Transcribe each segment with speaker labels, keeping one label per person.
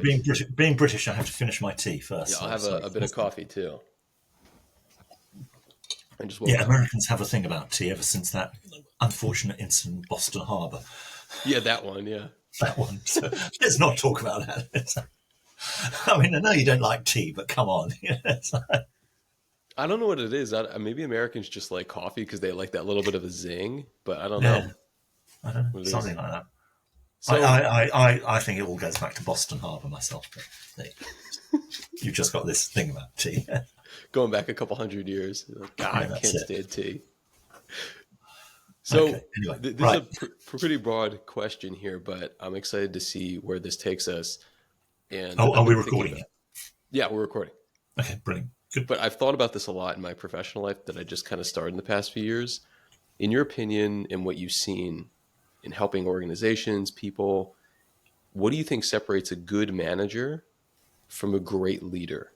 Speaker 1: being British, I have to finish my tea first.
Speaker 2: Yeah, I'll
Speaker 1: So,
Speaker 2: have
Speaker 1: sorry.
Speaker 2: a bit of coffee too. I just woke
Speaker 1: Yeah,
Speaker 2: up.
Speaker 1: Americans have a thing about tea ever since that unfortunate incident in Boston Harbour.
Speaker 2: Yeah, that one. Yeah.
Speaker 1: That one. So let's not talk about that. I mean, I know you don't like tea, but come on.
Speaker 2: I don't know what it is. Maybe Americans just like coffee because they like that little bit of a zing, but I don't
Speaker 1: Yeah,
Speaker 2: know
Speaker 1: I don't know,
Speaker 2: what it is.
Speaker 1: something like that.
Speaker 2: So,
Speaker 1: I think it all goes back to Boston Harbour myself. But you've just got this thing about tea.
Speaker 2: going back a couple hundred years, like,
Speaker 1: Yeah,
Speaker 2: God,
Speaker 1: that's
Speaker 2: can't
Speaker 1: it.
Speaker 2: stand tea.
Speaker 1: Okay.
Speaker 2: So,
Speaker 1: Anyway,
Speaker 2: this is a
Speaker 1: right.
Speaker 2: pretty broad question here, but I'm excited to see where this takes us. And
Speaker 1: Oh,
Speaker 2: I've
Speaker 1: are we
Speaker 2: been thinking
Speaker 1: recording
Speaker 2: about,
Speaker 1: it?
Speaker 2: yeah, we're recording.
Speaker 1: Okay, brilliant. Good.
Speaker 2: But I've thought about this a lot in my professional life that I just kind of started in the past few years. In your opinion, and what you've seen in helping organizations, people, what do you think separates a good manager from a great leader?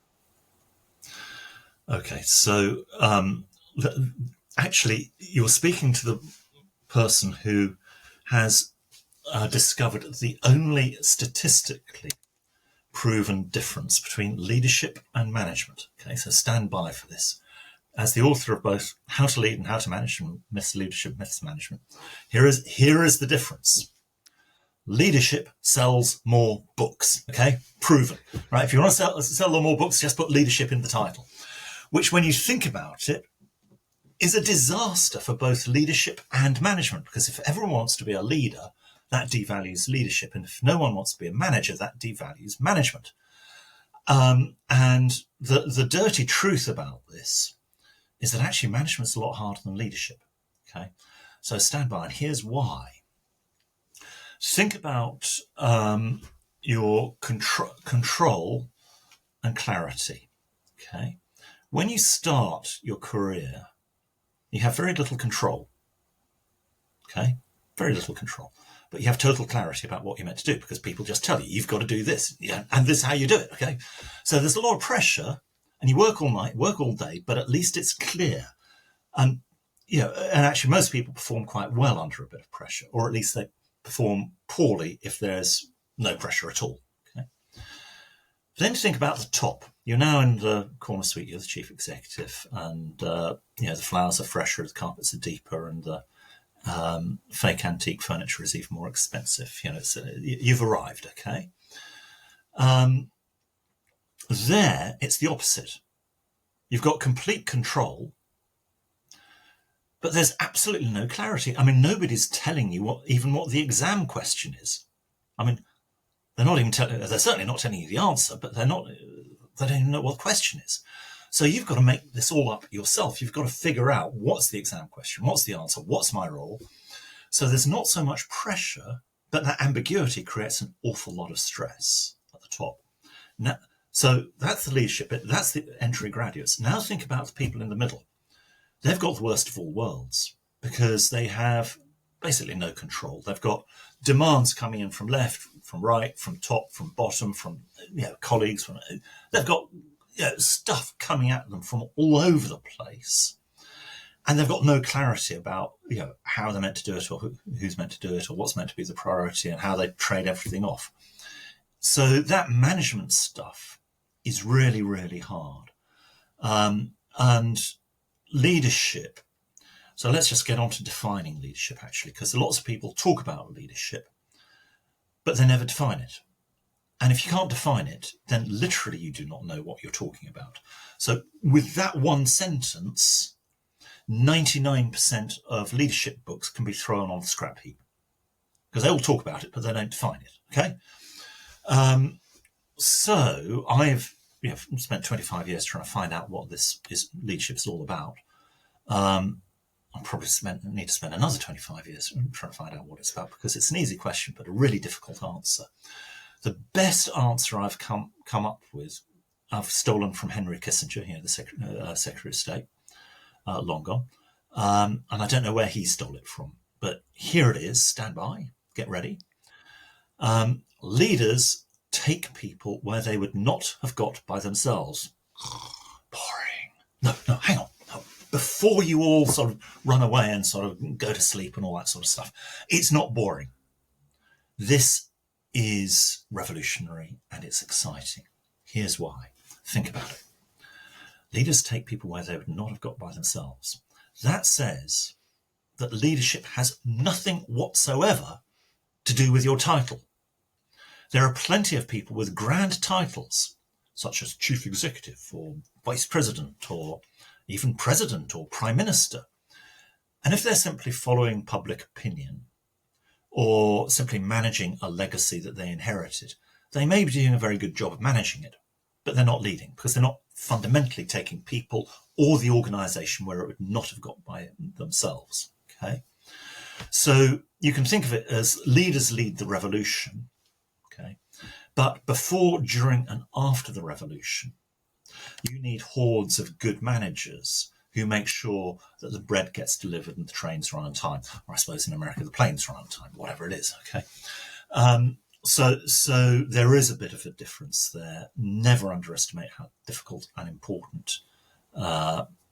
Speaker 1: Okay, so actually, you're speaking to the person who has discovered the only statistically proven difference between leadership and management. Okay, so stand by for this. As the author of both How to Lead and How to Manage and Myths of Leadership, Myths of Management, here is the difference. Leadership sells more books. Okay, proven. Right? If you want to sell more books, just put leadership in the title. Which, when you think about it, is a disaster for both leadership and management. Because if everyone wants to be a leader, that devalues leadership. And if no one wants to be a manager, that devalues management. And the dirty truth about this is that actually management's a lot harder than leadership. Okay, so stand by, and here's why. Think about your control and clarity. Okay, when you start your career, you have very little control. Okay, very little control. But you have total clarity about what you're meant to do because people just tell you, you've got to do this, yeah, and this is how you do it. Okay, so there's a lot of pressure, and you work all night, work all day, but at least it's clear. And and actually, most people perform quite well under a bit of pressure, or at least they perform poorly if there's no pressure at all. Okay. Then think about the top. You're now in the corner suite. You're the chief executive, and the flowers are fresher, the carpets are deeper, and the fake antique furniture is even more expensive. You've arrived. Okay. There, it's the opposite. You've got complete control, but there's absolutely no clarity. I mean, nobody's telling you what the exam question is. I mean, they're certainly not telling you the answer, but they don't even know what the question is. So you've got to make this all up yourself. You've got to figure out what's the exam question, what's the answer, what's my role. So there's not so much pressure, but that ambiguity creates an awful lot of stress at the top. Now, so that's the leadership bit. That's the entry graduates. Now think about the people in the middle. They've got the worst of all worlds because they have basically no control. They've got demands coming in from left, from right, from top, from bottom, from colleagues. They've got stuff coming at them from all over the place, and they've got no clarity about how they're meant to do it, or who's meant to do it, or what's meant to be the priority, and how they trade everything off. So that management stuff is really, really hard. And leadership. So let's just get on to defining leadership, actually, because lots of people talk about leadership, but they never define it. And if you can't define it, then literally you do not know what you're talking about. So with that one sentence, 99% of leadership books can be thrown on the scrap heap because they all talk about it, but they don't define it. Okay. So I've spent 25 years trying to find out what this leadership is all about. I'll probably need to spend another 25 years trying to find out what it's about because it's an easy question, but a really difficult answer. The best answer I've come up with, I've stolen from Henry Kissinger, the Secretary of State, long gone. And I don't know where he stole it from, but here it is. Stand by, get ready. Leaders take people where they would not have got by themselves. Boring. No, hang on. No. Before you all sort of run away and sort of go to sleep and all that sort of stuff, it's not boring. This is revolutionary and it's exciting. Here's why. Think about it. Leaders take people where they would not have got by themselves. That says that leadership has nothing whatsoever to do with your title. There are plenty of people with grand titles, such as chief executive or vice president or even president or prime minister. And if they're simply following public opinion or simply managing a legacy that they inherited, they may be doing a very good job of managing it, but they're not leading because they're not fundamentally taking people or the organisation where it would not have got by themselves. Okay, so you can think of it as leaders lead the revolution. Okay, but before, during, and after the revolution, you need hordes of good managers who make sure that the bread gets delivered and the trains run on time, or I suppose in America the planes run on time, whatever it is. Okay. So there is a bit of a difference there. Never underestimate how difficult and important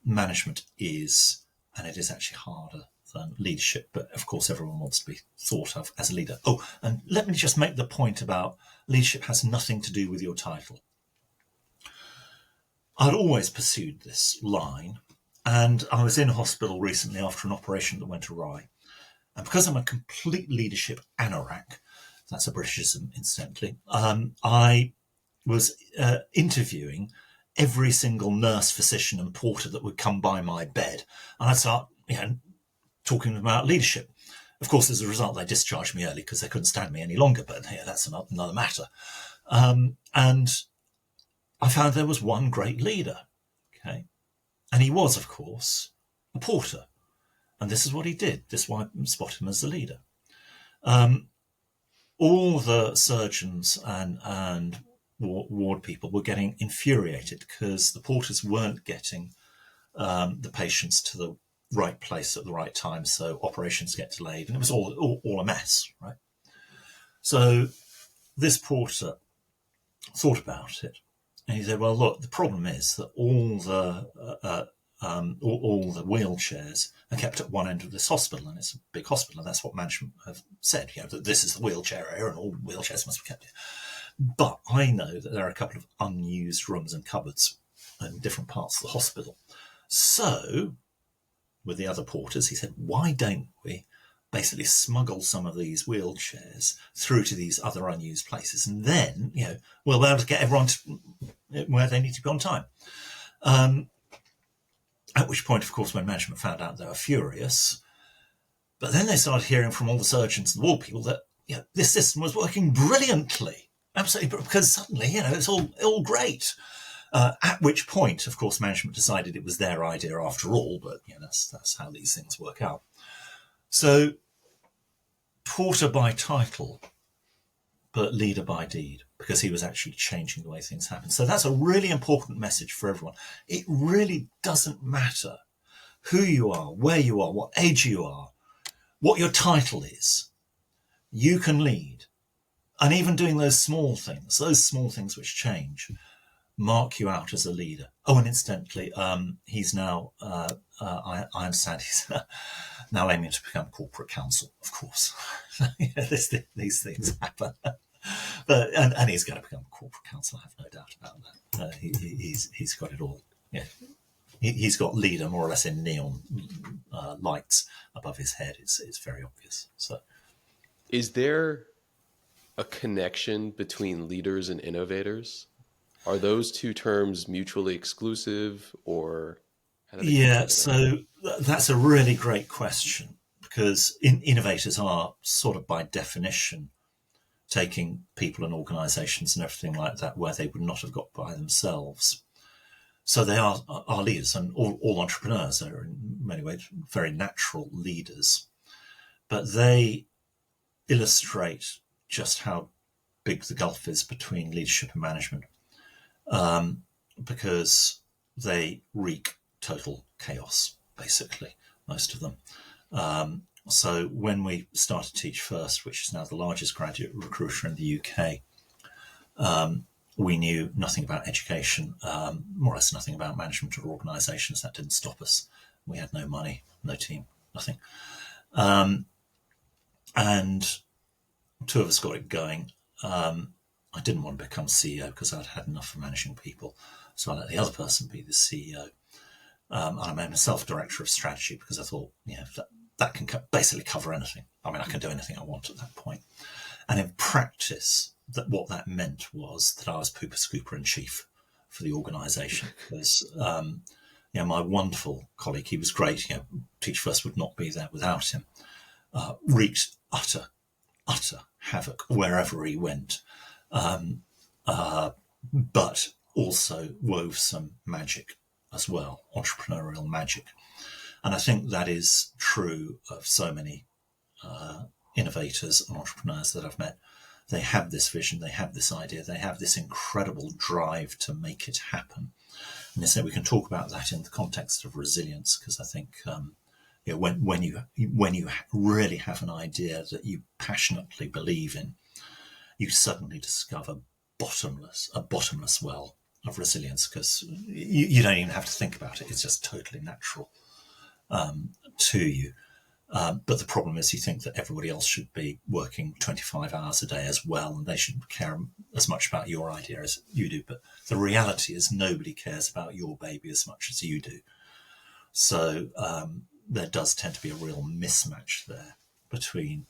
Speaker 1: management is, and it is actually harder than leadership. But of course, everyone wants to be thought of as a leader. Oh, and let me just make the point about leadership has nothing to do with your title. I'd always pursued this line, and I was in hospital recently after an operation that went awry. And because I'm a complete leadership anorak, that's a Britishism, incidentally, I was interviewing every single nurse, physician and porter that would come by my bed. And I'd start, talking about leadership. Of course, as a result, they discharged me early because they couldn't stand me any longer. But that's another matter. And I found there was one great leader. Okay. And he was, of course, a porter. And this is what he did. This is why I spot him as the leader. All the surgeons and ward people were getting infuriated because the porters weren't getting the patients to the right place at the right time, so operations get delayed, and it was all a mess, right? So this porter thought about it, and he said, "Well, look, the problem is that all the wheelchairs are kept at one end of this hospital, and it's a big hospital, and that's what management have said, that this is the wheelchair area and all wheelchairs must be kept here. But I know that there are a couple of unused rooms and cupboards in different parts of the hospital. So, with the other porters, he said, why don't we basically smuggle some of these wheelchairs through to these other unused places, and then, we'll be able to get everyone to where they need to be on time." At which point, of course, when management found out, they were furious. But then they started hearing from all the surgeons and the ward people that this system was working brilliantly, absolutely, because suddenly it's all great. At which point, of course, management decided it was their idea after all. But that's how these things work out. So, porter by title, but leader by deed, because he was actually changing the way things happen. So that's a really important message for everyone. It really doesn't matter who you are, where you are, what age you are, what your title is. You can lead. And even doing those small things which change, mark you out as a leader. Oh, and incidentally, he's now, I understand he's now aiming to become corporate counsel, of course. These things happen. But and he's going to become corporate counsel, I have no doubt about that. He's got it all. Yeah, he's got leader more or less in neon lights above his head. It's very obvious. So,
Speaker 2: is there a connection between leaders and innovators? Are those two terms mutually exclusive, or?
Speaker 1: Yeah, so that's a really great question, because innovators are sort of by definition taking people and organisations and everything like that where they would not have got by themselves. So they are leaders, and all entrepreneurs are in many ways very natural leaders. But they illustrate just how big the gulf is between leadership and management, because they wreak total chaos, basically, most of them. So when we started Teach First, which is now the largest graduate recruiter in the UK, we knew nothing about education, more or less nothing about management or organisations. That didn't stop us. We had no money, no team, nothing. And two of us got it going. I didn't want to become CEO because I'd had enough of managing people. So I let the other person be the CEO. And I made myself director of strategy because I thought, that can basically cover anything. I mean, I can do anything I want at that point. And in practice, what that meant was that I was pooper scooper in chief for the organisation. Because, my wonderful colleague, he was great. Teach First would not be there without him. Wreaked utter havoc wherever he went. But also wove some magic as well, entrepreneurial magic. And I think that is true of so many innovators and entrepreneurs that I've met. They have this vision, they have this idea, they have this incredible drive to make it happen. And they say we can talk about that in the context of resilience, because I think when you really have an idea that you passionately believe in, you suddenly discover a bottomless well of resilience, because you don't even have to think about it. It's just totally natural to you. But the problem is you think that everybody else should be working 25 hours a day as well, and they should care as much about your idea as you do. But the reality is nobody cares about your baby as much as you do. So there does tend to be a real mismatch there between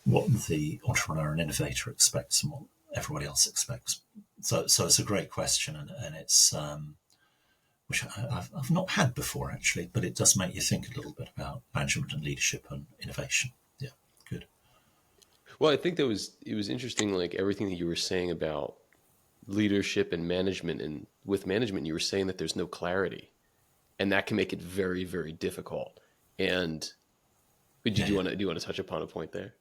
Speaker 1: what the entrepreneur and innovator expects and what everybody else expects. So it's a great question, and it's which I've not had before, actually, but it does make you think a little bit about management and leadership and innovation. Yeah, good.
Speaker 2: Well, I think it was interesting, like everything that you were saying about leadership and management. And with management, you were saying that there's no clarity, and that can make it very, very difficult. And do you want to touch upon a point there?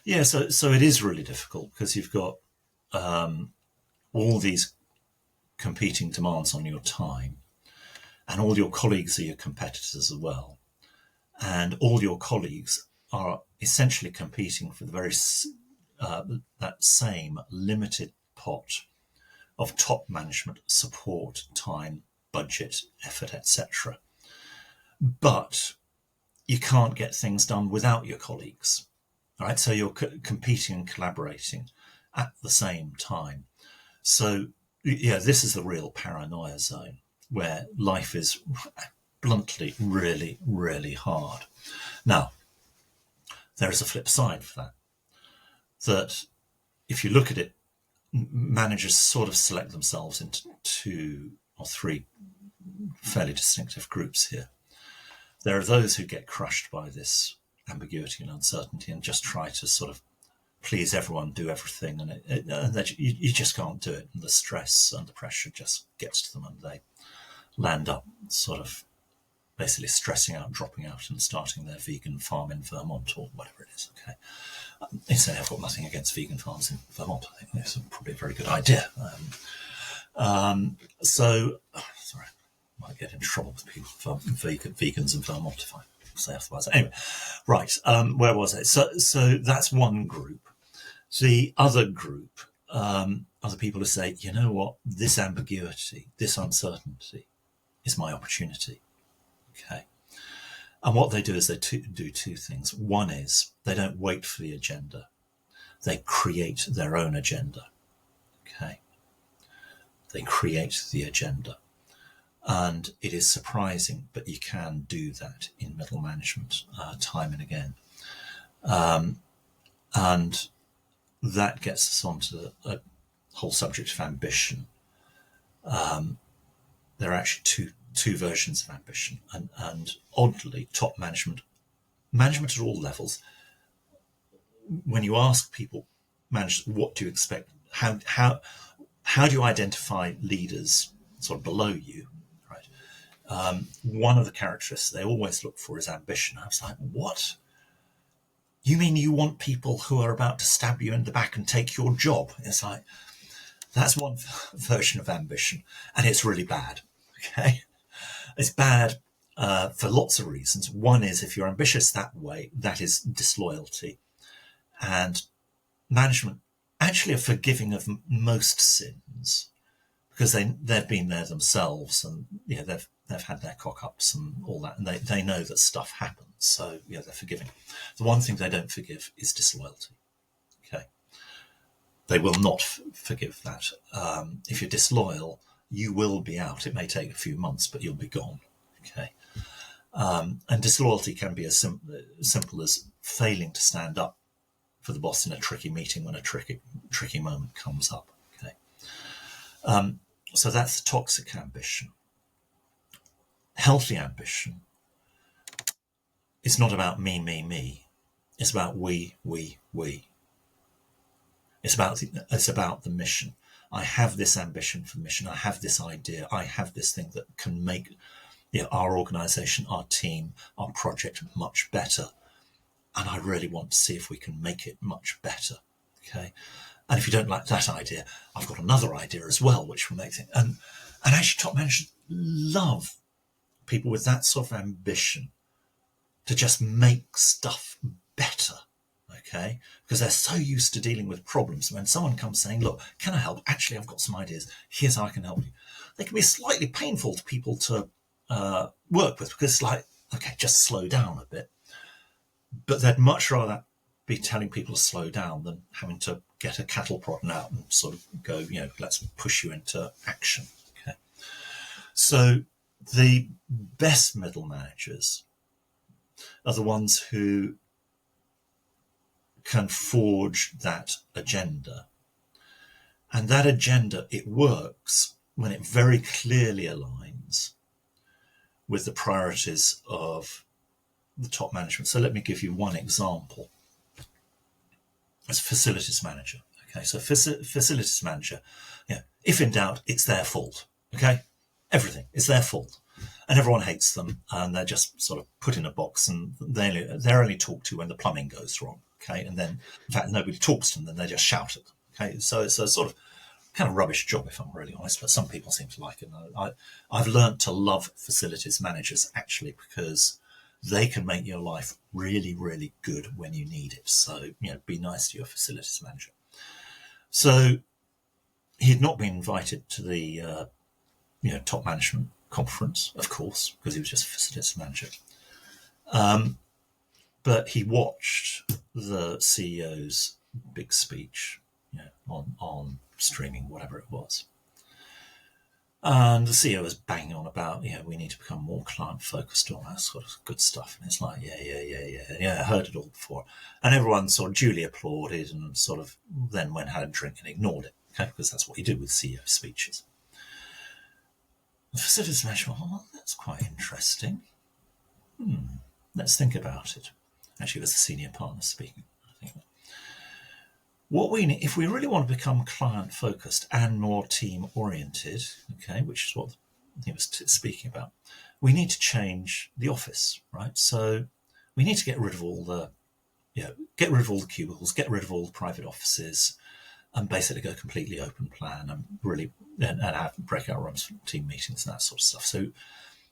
Speaker 1: Yeah, so it is really difficult because you've got all these competing demands on your time, and all your colleagues are your competitors as well. And all your colleagues are essentially competing for the very that same limited pot of top management support, time, budget, effort, etc. But you can't get things done without your colleagues. All right, so you're competing and collaborating at the same time. So, this is the real paranoia zone where life is bluntly really, really hard. Now, there is a flip side for that. That if you look at it, managers sort of select themselves into 2 or 3 fairly distinctive groups here. There are those who get crushed by this ambiguity and uncertainty and just try to sort of please everyone, do everything, and you just can't do it. And the stress and the pressure just gets to them, and they land up sort of basically stressing out, dropping out, and starting their vegan farm in Vermont or whatever it is. Okay, incidentally, I've got nothing against vegan farms in Vermont. I think it's probably a very good idea. Sorry, I might get into trouble with people for vegans in Vermont if I say otherwise. Anyway, right, where was I? So that's one group. The other group are the people who say, you know what, this ambiguity, this uncertainty is my opportunity. Okay. And what they do is they do 2 things. One is they don't wait for the agenda. They create their own agenda. Okay. They create the agenda. And it is surprising, but you can do that in middle management time and again. And that gets us onto the whole subject of ambition. There are actually two versions of ambition, and oddly, top management at all levels. When you ask people, what do you expect? How do you identify leaders sort of below you? Right. One of the characteristics they always look for is ambition. I was like, what? You mean you want people who are about to stab you in the back and take your job? It's like, that's one version of ambition, and it's really bad. Okay, it's bad for lots of reasons. One is if you're ambitious that way, that is disloyalty, and management actually are forgiving of most sins because they've been there themselves, and they've had their cock ups and all that, and they know that stuff happens. So they're forgiving. The one thing they don't forgive is disloyalty. Okay. They will not forgive that. If you're disloyal, you will be out. It may take a few months, but you'll be gone. Okay. And disloyalty can be as simple as failing to stand up for the boss in a tricky meeting when a tricky moment comes up. Okay. So that's toxic ambition. Healthy ambition is not about me, me, me. It's about we. It's about the mission. I have this ambition for the mission. I have this idea. I have this thing that can make our organisation, our team, our project much better. And I really want to see if we can make it much better. Okay. And if you don't like that idea, I've got another idea as well, which will make it. And actually, top managers love people with that sort of ambition to just make stuff better. Okay, because they're so used to dealing with problems. When someone comes saying, look, can I help? Actually, I've got some ideas. Here's how I can help you. They can be slightly painful to people to work with, because it's like, okay, just slow down a bit. But they'd much rather be telling people to slow down than having to get a cattle prod out and sort of go, let's push you into action. Okay. So the best middle managers are the ones who can forge that agenda. And that agenda, it works when it very clearly aligns with the priorities of the top management. So let me give you one example. As a facilities manager. Okay, so facilities manager, if in doubt, it's their fault. Okay, everything is their fault. And everyone hates them, and they're just sort of put in a box, and they're only talked to when the plumbing goes wrong. Okay, and then in fact nobody talks to them, then they just shout at them. Okay, so it's a sort of kind of rubbish job, if I'm really honest, but some people seem to like it. I've learned to love facilities managers actually, because they can make your life really, really good when you need it. So, be nice to your facilities manager. So he had not been invited to the top management conference, of course, because he was just a facilities manager. But he watched the CEO's big speech, on streaming, whatever it was. And the CEO was banging on about, we need to become more client-focused, all that sort of good stuff. And it's like, yeah, I heard it all before. And everyone sort of duly applauded and sort of then went and had a drink and ignored it, okay? Because that's what you do with CEO speeches. The facilities manager, well, that's quite interesting. Let's think about it. Actually, it was the senior partner speaking, I think. What we need, if we really want to become client-focused and more team-oriented, okay, which is what he was speaking about, we need to change the office, right? So we need to get rid of all the, get rid of all the cubicles, get rid of all the private offices, and basically go completely open plan and really and have breakout rooms for team meetings and that sort of stuff. So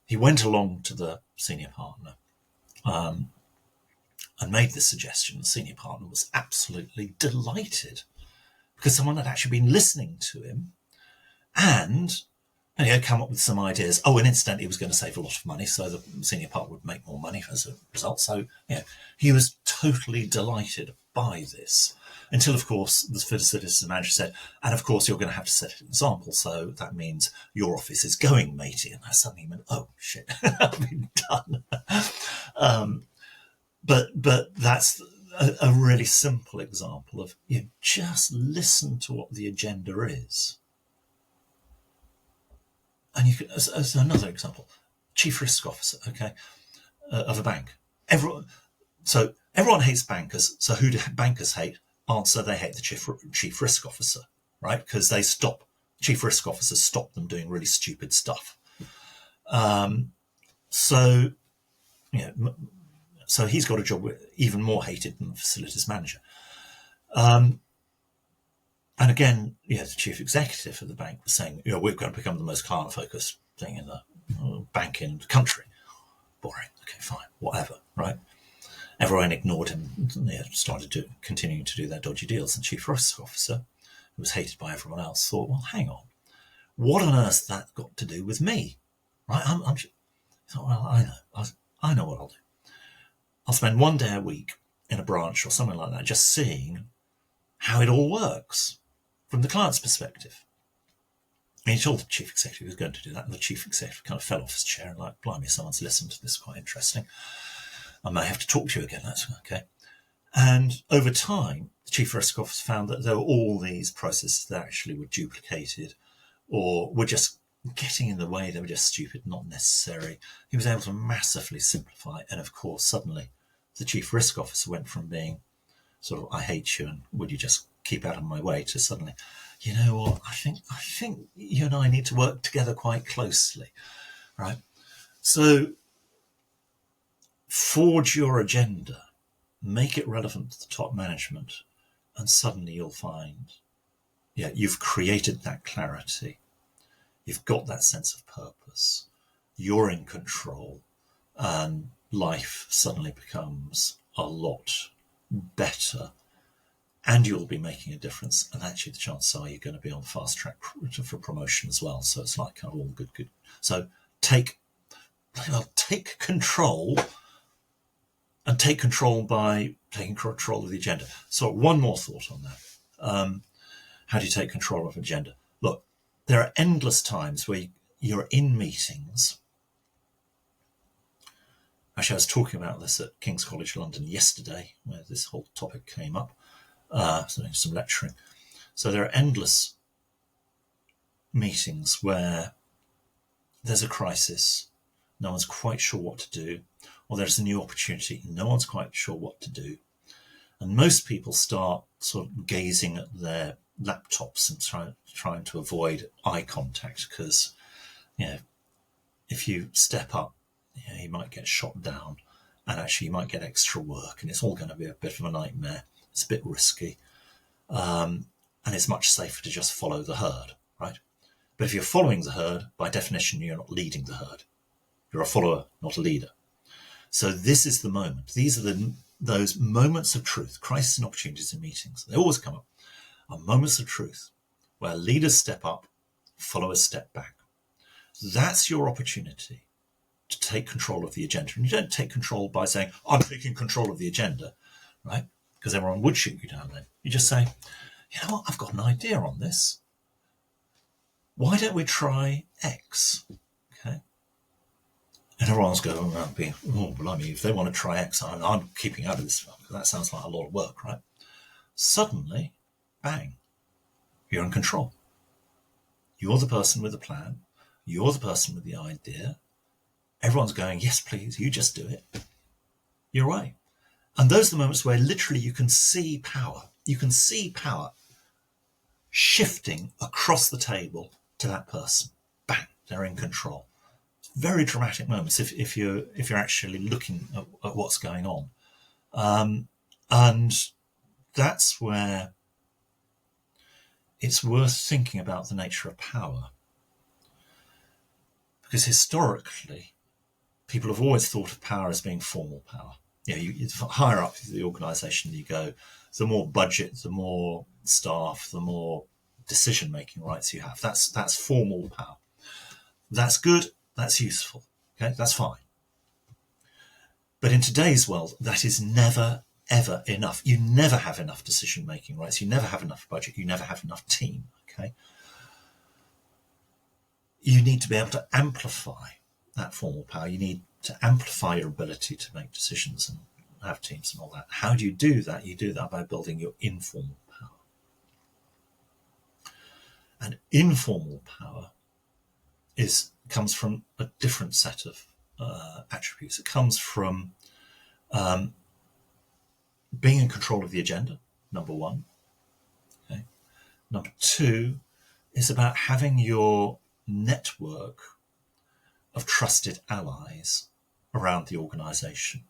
Speaker 1: he went along to the senior partner. And made this suggestion. The senior partner was absolutely delighted because someone had actually been listening to him and he had come up with some ideas. Oh, and incidentally, he was going to save a lot of money, so the senior partner would make more money as a result. So, he was totally delighted by this until, of course, the facilities manager said, and of course, you're going to have to set an example. So that means your office is going, matey. And I suddenly went, oh, shit, I've been done. But that's a really simple example of just listen to what the agenda is. And you can, as another example, chief risk officer, okay, of a bank. Everyone hates bankers. So who do bankers hate? Answer: they hate the chief risk officer, right? Because chief risk officers stop them doing really stupid stuff. So he's got a job even more hated than the facilities manager. And again, the chief executive of the bank was saying, we're going to become the most client-focused thing in the bank in the country. Boring. Okay, fine, whatever, right? Everyone ignored him. They started continuing to do their dodgy deals. And chief risk officer, who was hated by everyone else, thought, well, hang on, what on earth that got to do with me, right? I thought, well, I know what I'll do. I'll spend one day a week in a branch or something like that, just seeing how it all works. from the client's perspective. And he told the chief executive he was going to do that, and the chief executive kind of fell off his chair and like, blimey, someone's listened to this, quite interesting. I may have to talk to you again, that's okay. And over time, the chief risk officer found that there were all these processes that actually were duplicated or were just getting in the way. They were just stupid, not necessary. He was able to massively simplify. And of course, suddenly the chief risk officer went from being sort of, I hate you and would you just keep out of my way, to suddenly, you know what, I think you and I need to work together quite closely, right? So forge your agenda, make it relevant to the top management, and suddenly you'll find, you've created that clarity. You've got that sense of purpose. You're in control, and life suddenly becomes a lot better, and you'll be making a difference. And actually, the chances are you're going to be on the fast track for promotion as well. So it's like kind of all good. So take control. And take control by taking control of the agenda. So one more thought on that. How do you take control of an agenda? Look, there are endless times where you're in meetings. Actually, I was talking about this at King's College London yesterday, where this whole topic came up, some lecturing. So there are endless meetings where there's a crisis, no one's quite sure what to do, or there's a new opportunity, no one's quite sure what to do. And most people start sort of gazing at their laptops and trying to avoid eye contact, because, if you step up, you might get shot down, and actually you might get extra work, and it's all going to be a bit of a nightmare. It's a bit risky. And it's much safer to just follow the herd, right? But if you're following the herd, by definition, you're not leading the herd. You're a follower, not a leader. So this is the moment. These are those moments of truth, crisis and opportunities in meetings. They always come up. Are moments of truth where leaders step up, followers step back. That's your opportunity to take control of the agenda. And you don't take control by saying, I'm taking control of the agenda, right? Because everyone would shoot you down then. You just say, you know what, I've got an idea on this. Why don't we try X? Okay. And everyone's going, blimey, if they want to try X, I'm keeping out of this, because that sounds like a lot of work, right? Suddenly, bang, you're in control. You're the person with the plan. You're the person with the idea. Everyone's going, yes, please, you just do it. You're right. And those are the moments where literally you can see power. You can see power shifting across the table to that person. Bang, they're in control. Very dramatic moments if you're actually looking at what's going on, and that's where it's worth thinking about the nature of power, because historically people have always thought of power as being formal power. You higher up the organisation you go, the more budget, the more staff, the more decision-making rights you have. That's formal power. That's good. That's useful. Okay, that's fine. But in today's world, that is never, ever enough. You never have enough decision-making rights. You never have enough budget. You never have enough team. Okay. You need to be able to amplify that formal power. You need to amplify your ability to make decisions and have teams and all that. How do you do that? You do that by building your informal power. And informal power comes from a different set of attributes. It comes from being in control of the agenda, number one. Okay. Number two is about having your network of trusted allies around the organisation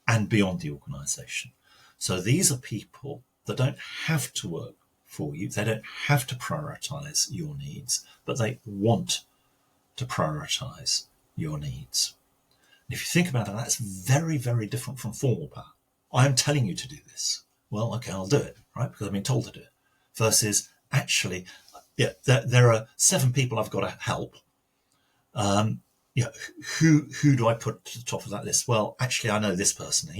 Speaker 1: and beyond the organisation. So these are people that don't have to work for you. They don't have to prioritise your needs, but they want to prioritise your needs. And if you think about it, that's very, very different from formal power. I'm telling you to do this. Well, okay, I'll do it, right? Because I've been told to do it. Versus, actually, there are 7 people I've got to help. Who do I put to the top of that list? Well, actually, I know this person.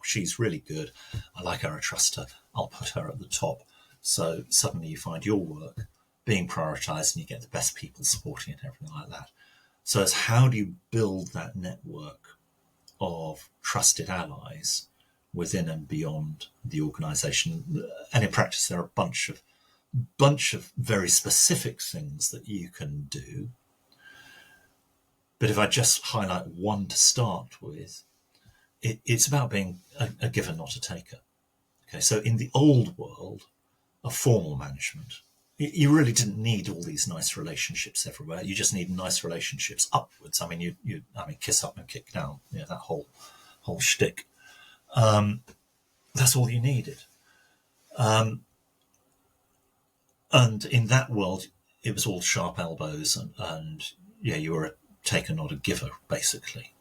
Speaker 1: She's really good. I like her. I trust her. I'll put her at the top. So suddenly you find your work being prioritized and you get the best people supporting it and everything like that. So it's how do you build that network of trusted allies within and beyond the organization? And in practice, there are a bunch of very specific things that you can do. But if I just highlight one to start with, it's about being a giver, not a taker. Okay, so in the old world of formal management, you really didn't need all these nice relationships everywhere. You just need nice relationships upwards. I mean, kiss up and kick down. That whole shtick. That's all you needed. And in that world, it was all sharp elbows, and you were a taker, not a giver, basically.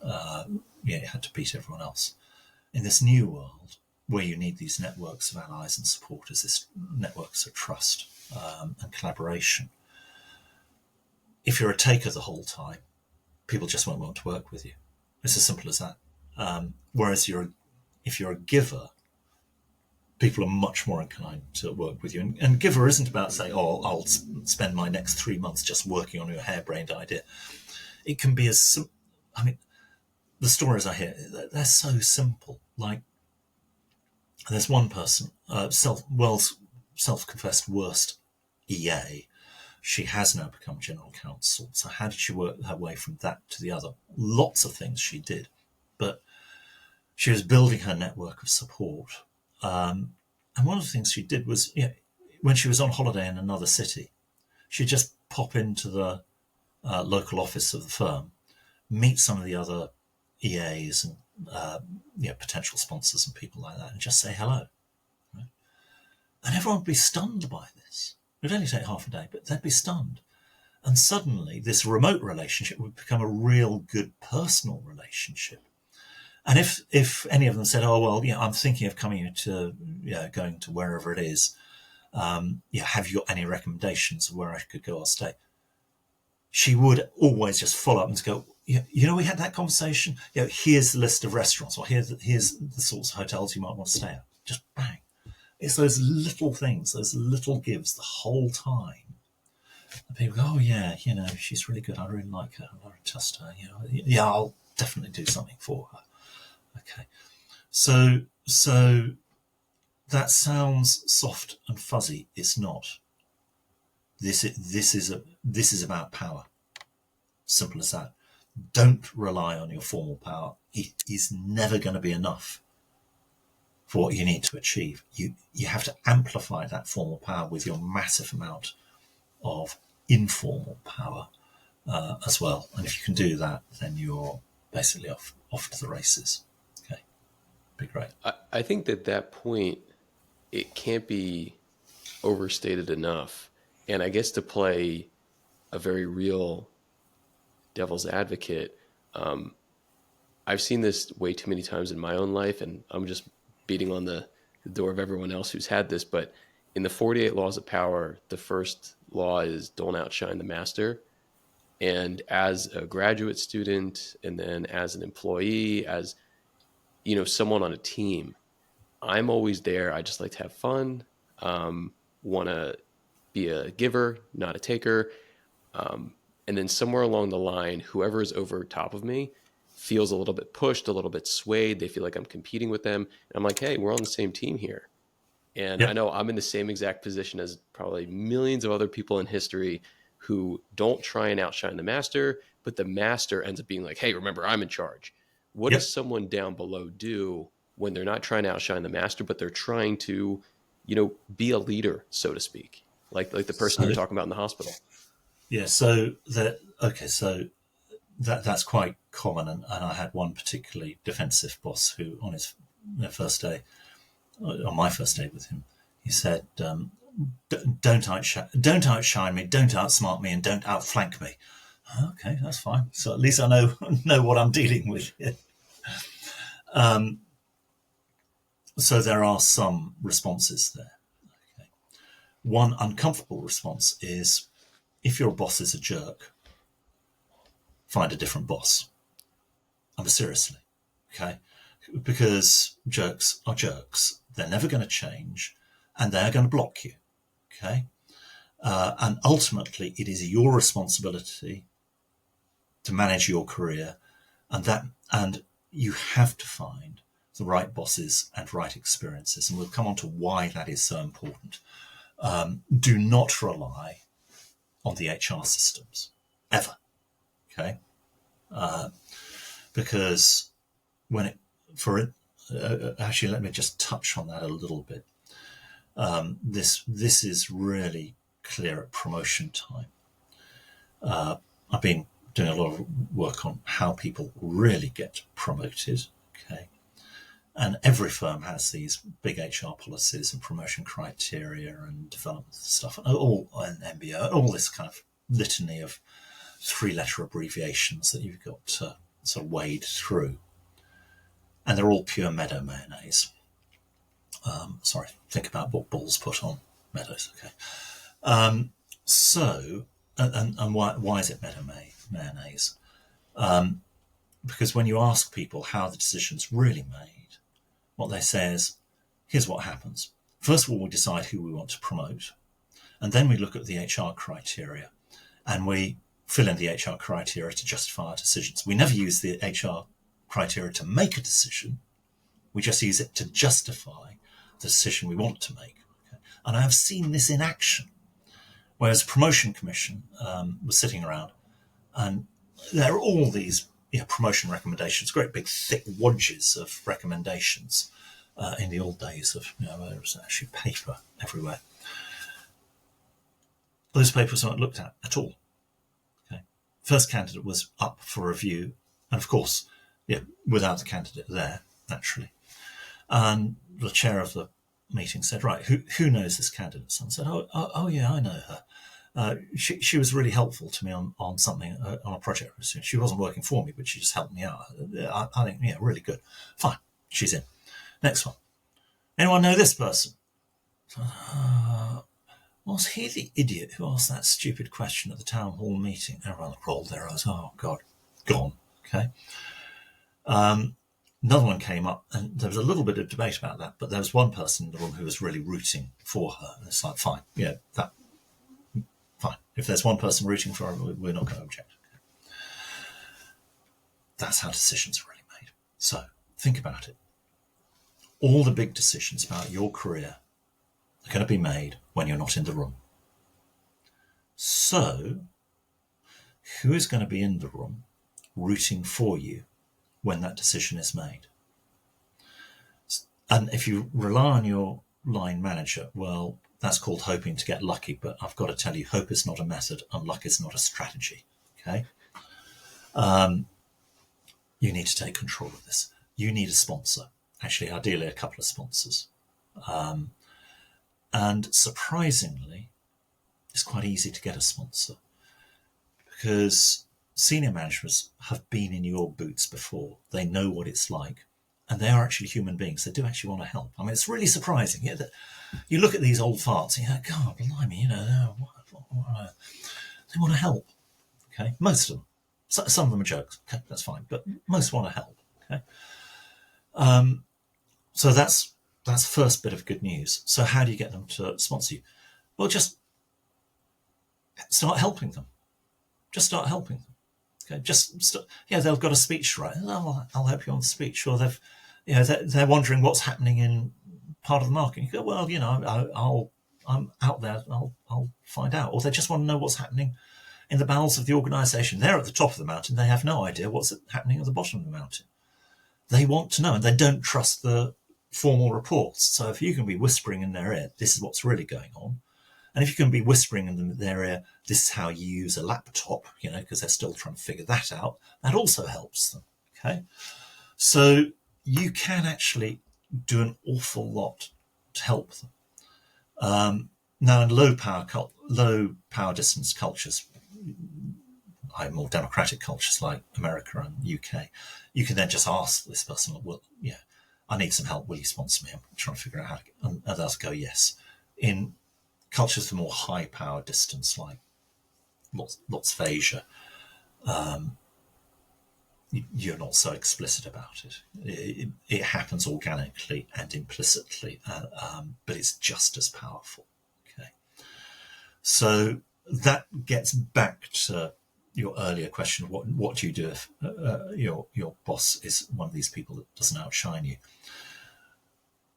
Speaker 1: You had to beat everyone else. In this new world, where you need these networks of allies and supporters, this networks of trust and collaboration. If you're a taker the whole time, people just won't want to work with you. It's as simple as that. Whereas if you're a giver, people are much more inclined to work with you. And giver isn't about saying, oh, I'll spend my next 3 months just working on your harebrained idea. It can be the stories I hear, they're so simple. Like, there's one person, world's self-confessed worst EA. She has now become general counsel. So how did she work her way from that to the other? Lots of things she did, but she was building her network of support. And one of the things she did was, when she was on holiday in another city, she'd just pop into the local office of the firm, meet some of the other EAs and potential sponsors and people like that, and just say hello. Right? And everyone would be stunned by this. It would only take half a day, but they'd be stunned. And suddenly this remote relationship would become a real good personal relationship. And if any of them said, oh, well, I'm thinking of going to wherever it is, have you got any recommendations of where I could go or stay? She would always just follow up and go, we had that conversation. Here's the list of restaurants, or here's the sorts of hotels you might want to stay at. Just bang. It's those little things, those little gives the whole time. And people go, oh yeah, she's really good. I really like her. I trust her. I'll definitely do something for her. Okay, so that sounds soft and fuzzy. It's not. This is about power. Simple as that. Don't rely on your formal power. It is never going to be enough for what you need to achieve. You have to amplify that formal power with your massive amount of informal power as well. And if you can do that, then you're basically off to the races. Okay, be great.
Speaker 2: I think that point, it can't be overstated enough. And I guess to play a very real devil's advocate, I've seen this way too many times in my own life, and I'm just beating on the door of everyone else who's had this. But in the 48 Laws of Power, the first law is don't outshine the master. And as a graduate student, and then as an employee, as someone on a team, I'm always there. I just like to have fun, want to be a giver, not a taker. And then somewhere along the line, whoever is over top of me feels a little bit pushed, a little bit swayed. They feel like I'm competing with them. And I'm like, hey, we're on the same team here. And I know I'm in the same exact position as probably millions of other people in history who don't try and outshine the master, but the master ends up being like, hey, remember, I'm in charge. What does someone down below do when they're not trying to outshine the master, but they're trying to, be a leader, so to speak, like the person you were talking about in the hospital?
Speaker 1: Yeah, so that's quite common, and I had one particularly defensive boss who, on his first day, on my first day with him, he said, "Don't outshine me, don't outsmart me, and don't outflank me." Okay, that's fine. So at least I know what I'm dealing with here. So there are some responses there. Okay. One uncomfortable response is, if your boss is a jerk, find a different boss. Seriously, okay? Because jerks are jerks. They're never going to change, and they're going to block you. Okay. And ultimately, it is your responsibility to manage your career, and you have to find the right bosses and right experiences. And we'll come on to why that is so important. Do not rely on the HR systems ever. Okay. Because actually, let me just touch on that a little bit. This is really clear at promotion time. I've been doing a lot of work on how people really get promoted. Okay. And every firm has these big HR policies and promotion criteria and development stuff, and MBO, all this kind of litany of 3-letter abbreviations that you've got to sort of wade through. And they're all pure meadow mayonnaise. Sorry, think about what balls put on meadows. Okay. So, and why is it meadow mayonnaise? Because when you ask people how the decision's really made, what they say is, here's what happens. First of all, we decide who we want to promote. And then we look at the HR criteria and we fill in the HR criteria to justify our decisions. We never use the HR criteria to make a decision. We just use it to justify the decision we want to make. Okay? And I have seen this in action. Whereas promotion commission was sitting around, and there are all these promotion recommendations, great big thick wadges of recommendations. In the old days of there was actually paper everywhere. Those papers weren't looked at all. Okay, first candidate was up for review, and of course, without the candidate there, naturally. And the chair of the meeting said, right, who knows this candidate? Someone said, oh yeah, I know her. She was really helpful to me on something, on a project. She wasn't working for me, but she just helped me out. I think, really good. Fine, she's in. Next one. Anyone know this person? Was he the idiot who asked that stupid question at the town hall meeting? Everyone rolled their eyes. Oh, God, gone. Okay. Another one came up, and there was a little bit of debate about that, but there was one person in the room who was really rooting for her. And it's like, fine, fine. If there's one person rooting for her, we're not going to object. Okay. That's how decisions are really made. So think about it. All the big decisions about your career are going to be made when you're not in the room. So who is going to be in the room rooting for you when that decision is made? And if you rely on your line manager, well, that's called hoping to get lucky. But I've got to tell you, hope is not a method and luck is not a strategy. Okay. You need to take control of this. You need a sponsor. Actually, ideally, a couple of sponsors. And surprisingly, it's quite easy to get a sponsor because senior managers have been in your boots before. They know what it's like, and they are actually human beings. They do actually want to help. I mean, it's really surprising. That you look at these old farts and you go, God, blimey, they want to help. Okay, most of them. Some of them are jokes. Okay, that's fine, but most want to help. Okay. So that's the first bit of good news. So how do you get them to sponsor you? Well, just start helping them. Just start helping them. Okay, they've got a speech to write. Oh, I'll help you on the speech. Or they're wondering what's happening in part of the market. You go, well, I'm out there. I'll find out. Or they just want to know what's happening in the bowels of the organisation. They're at the top of the mountain. They have no idea what's happening at the bottom of the mountain. They want to know, and they don't trust the formal reports. So if you can be whispering in their ear, this is what's really going on. And if you can be whispering in their ear, this is how you use a laptop, because they're still trying to figure that out, that also helps them. Okay. So you can actually do an awful lot to help them. Now in low power distance cultures, more democratic cultures like America and UK, you can then just ask this person, well, I need some help. Will you sponsor me? I'm trying to figure out how to get, and they'll go, yes. In cultures of more high power distance, like lots of Asia, you're not so explicit about it. It happens organically and implicitly, but it's just as powerful. Okay. So that gets back to your earlier question: what do you do if your boss is one of these people that doesn't outshine you?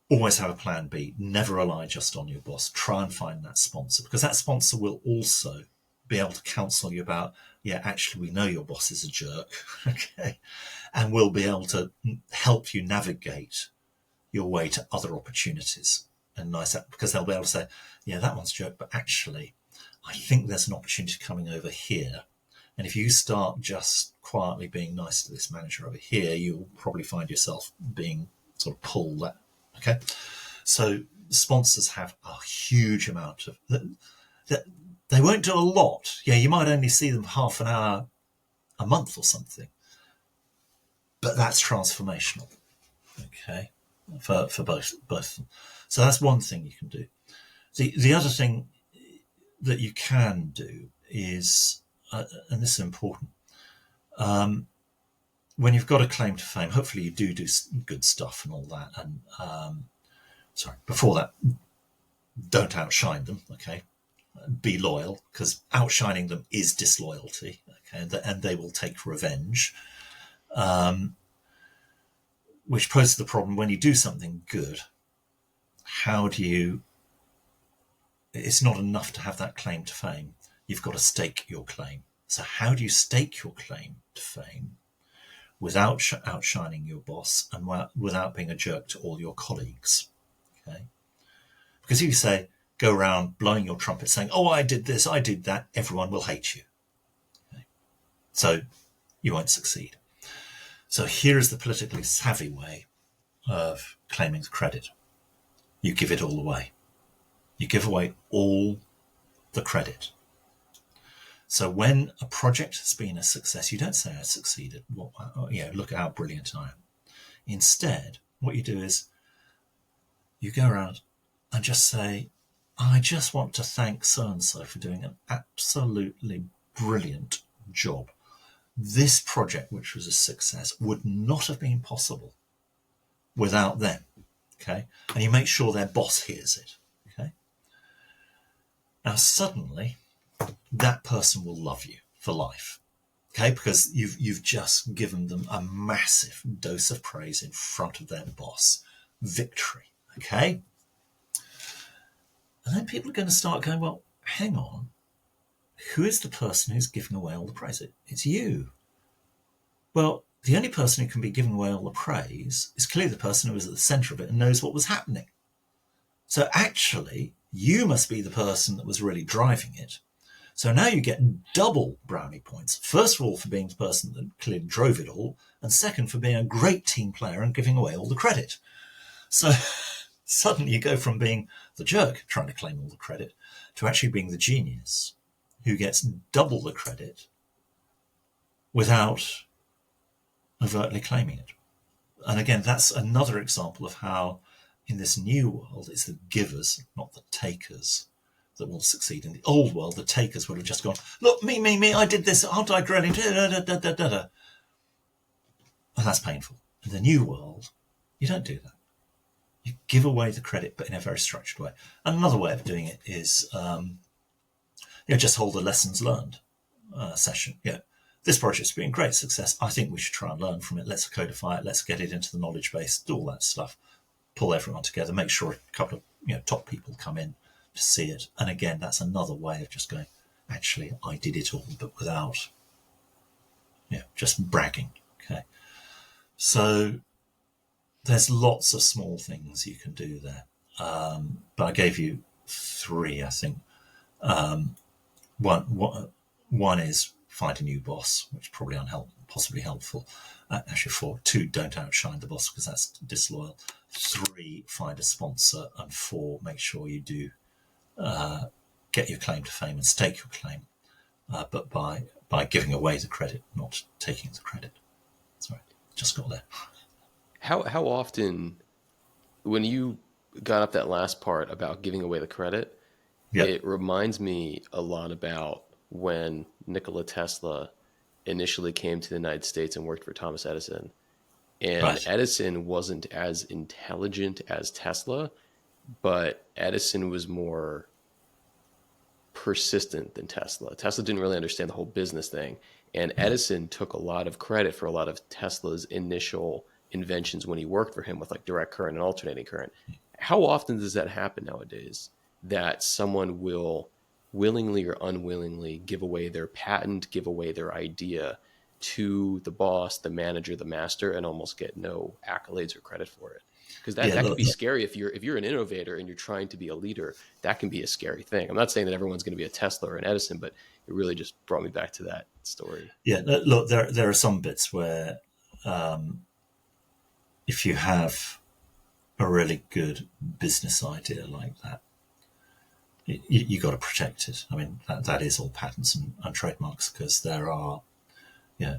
Speaker 1: Always have a plan B. Never rely just on your boss. Try and find that sponsor, because that sponsor will also be able to counsel you about, yeah, actually, we know your boss is a jerk, okay, and will be able to help you navigate your way to other opportunities. And nice, because they'll be able to say, yeah, that one's a jerk, but actually, I think there's an opportunity coming over here. And if you start just quietly being nice to this manager over here, you'll probably find yourself being sort of pulled that. Okay, so sponsors have a huge amount of that. They won't do a lot. Yeah, you might only see them half an hour a month or something, but that's transformational. Okay, for both. So that's one thing you can do. The other thing that you can do is, and this is important, when you've got a claim to fame, hopefully you do good stuff and all that. And before that, don't outshine them. Okay, be loyal, because outshining them is disloyalty. Okay, and they will take revenge, which poses the problem when you do something good. How do you? It's not enough to have that claim to fame. You've got to stake your claim. So how do you stake your claim to fame without outshining your boss and without being a jerk to all your colleagues? Okay, because if you say, go around blowing your trumpet saying, oh, I did this, I did that, everyone will hate you. Okay? So you won't succeed. So here is the politically savvy way of claiming the credit. You give it all away. You give away all the credit. So when a project has been a success, you don't say, I succeeded. Well, look at how brilliant I am. Instead, what you do is you go around and just say, I just want to thank so-and-so for doing an absolutely brilliant job. This project, which was a success, would not have been possible without them. Okay? And you make sure their boss hears it. Okay? Now, suddenly, that person will love you for life. Okay? Because you've just given them a massive dose of praise in front of their boss. Victory. Okay? And then people are going to start going, well, hang on. Who is the person who's giving away all the praise? It's you. Well, the only person who can be giving away all the praise is clearly the person who was at the centre of it and knows what was happening. So actually, you must be the person that was really driving it. So now you get double brownie points. First of all, for being the person that clearly drove it all, and second, for being a great team player and giving away all the credit. So suddenly you go from being the jerk trying to claim all the credit to actually being the genius who gets double the credit without overtly claiming it. And again, that's another example of how in this new world it's the givers, not the takers, that will succeed. In the old world, the takers would have just gone, look, me, I did this, aren't I great? And that's painful. In the new world, you don't do that. You give away the credit, but in a very structured way. And another way of doing it is just hold a lessons learned session. Yeah, this project's been a great success. I think we should try and learn from it. Let's codify it. Let's get it into the knowledge base, do all that stuff, pull everyone together, make sure a couple of top people come in to see it. And again, that's another way of just going, actually, I did it all, but without just bragging. Okay. So there's lots of small things you can do there. But I gave you three, I think. One is find a new boss, which is probably possibly helpful. Actually, 4. 2, don't outshine the boss because that's disloyal. 3, find a sponsor. And 4, make sure you do get your claim to fame and stake your claim, but by giving away the credit, not taking the credit. Sorry, just got there.
Speaker 2: How often, when you got up that last part about giving away the credit, it reminds me a lot about when Nikola Tesla initially came to the United States and worked for Thomas Edison. And right. Edison wasn't as intelligent as Tesla, but Edison was more persistent than Tesla. Tesla didn't really understand the whole business thing. And Edison took a lot of credit for a lot of Tesla's initial inventions when he worked for him with like direct current and alternating current. How often does that happen nowadays, that someone will willingly or unwillingly give away their patent, give away their idea to the boss, the manager, the master, and almost get no accolades or credit for it? Because that can be scary if you're an innovator and you're trying to be a leader. That can be a scary thing. I'm not saying that everyone's going to be a Tesla or an Edison, but it really just brought me back to that story.
Speaker 1: Yeah, look, there are some bits where if you have a really good business idea like that, you got to protect it. I mean, that is all patents and trademarks, because there are, yeah,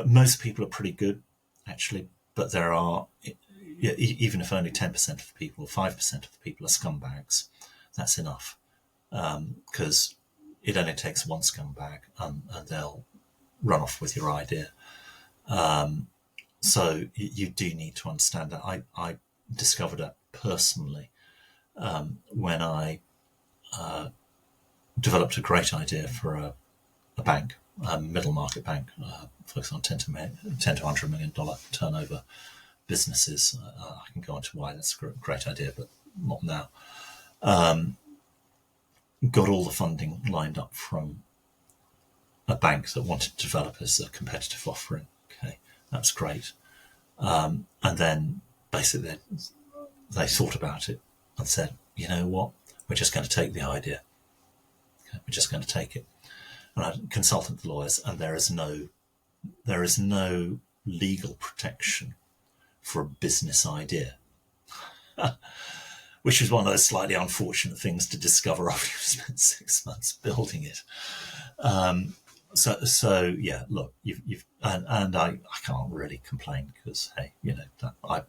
Speaker 1: most people are pretty good actually, but there are, even if only 10% of the people, 5% of the people are scumbags, that's enough, because it only takes one scumbag and they'll run off with your idea. So you do need to understand that. I discovered that personally when I developed a great idea for a bank, a middle market bank, focused on $10 to $100 million turnover businesses. I can go into why that's a great idea, but not now. Got all the funding lined up from a bank that wanted to develop as a competitive offering. Okay, that's great. And then basically they thought about it and said, you know what, we're just going to take the idea. Okay, we're just going to take it. And I consulted the lawyers, and there is no legal protection for a business idea, which is one of those slightly unfortunate things to discover after you've spent 6 months building it. So yeah, look, you've and I can't really complain, because hey, I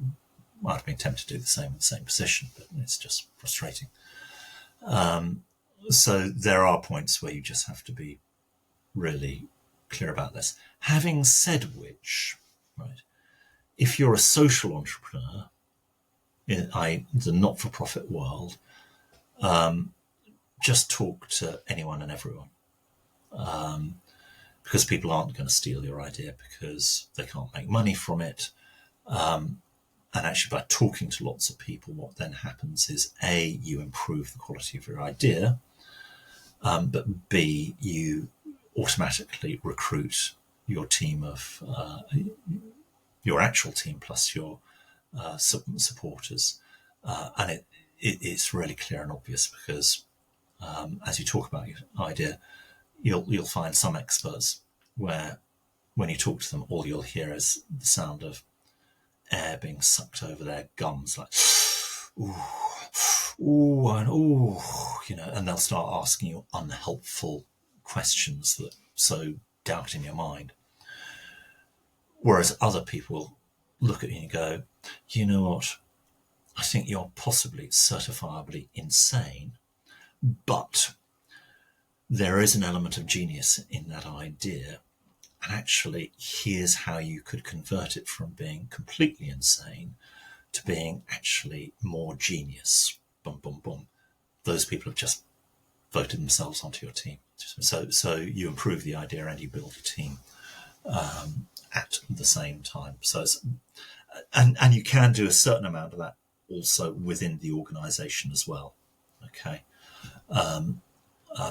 Speaker 1: might have been tempted to do the same in the same position, but it's just frustrating. So there are points where you just have to be really clear about this. Having said which, right, if you're a social entrepreneur in the not-for-profit world, just talk to anyone and everyone, because people aren't going to steal your idea because they can't make money from it. And actually, by talking to lots of people, what then happens is, A, you improve the quality of your idea, but B, you automatically recruit your team of your actual team plus your supporters, and it's really clear and obvious, because as you talk about your idea, you'll find some experts where when you talk to them, all you'll hear is the sound of air being sucked over their gums, like ooh, and ooh, and they'll start asking you unhelpful questions that sow doubt in your mind. Whereas other people look at you and go, you know what, I think you're possibly certifiably insane, but there is an element of genius in that idea. And actually, here's how you could convert it from being completely insane to being actually more genius. Boom, boom, boom. Those people have just voted themselves onto your team. So you improve the idea and you build a team at the same time. So and you can do a certain amount of that also within the organisation as well. Okay,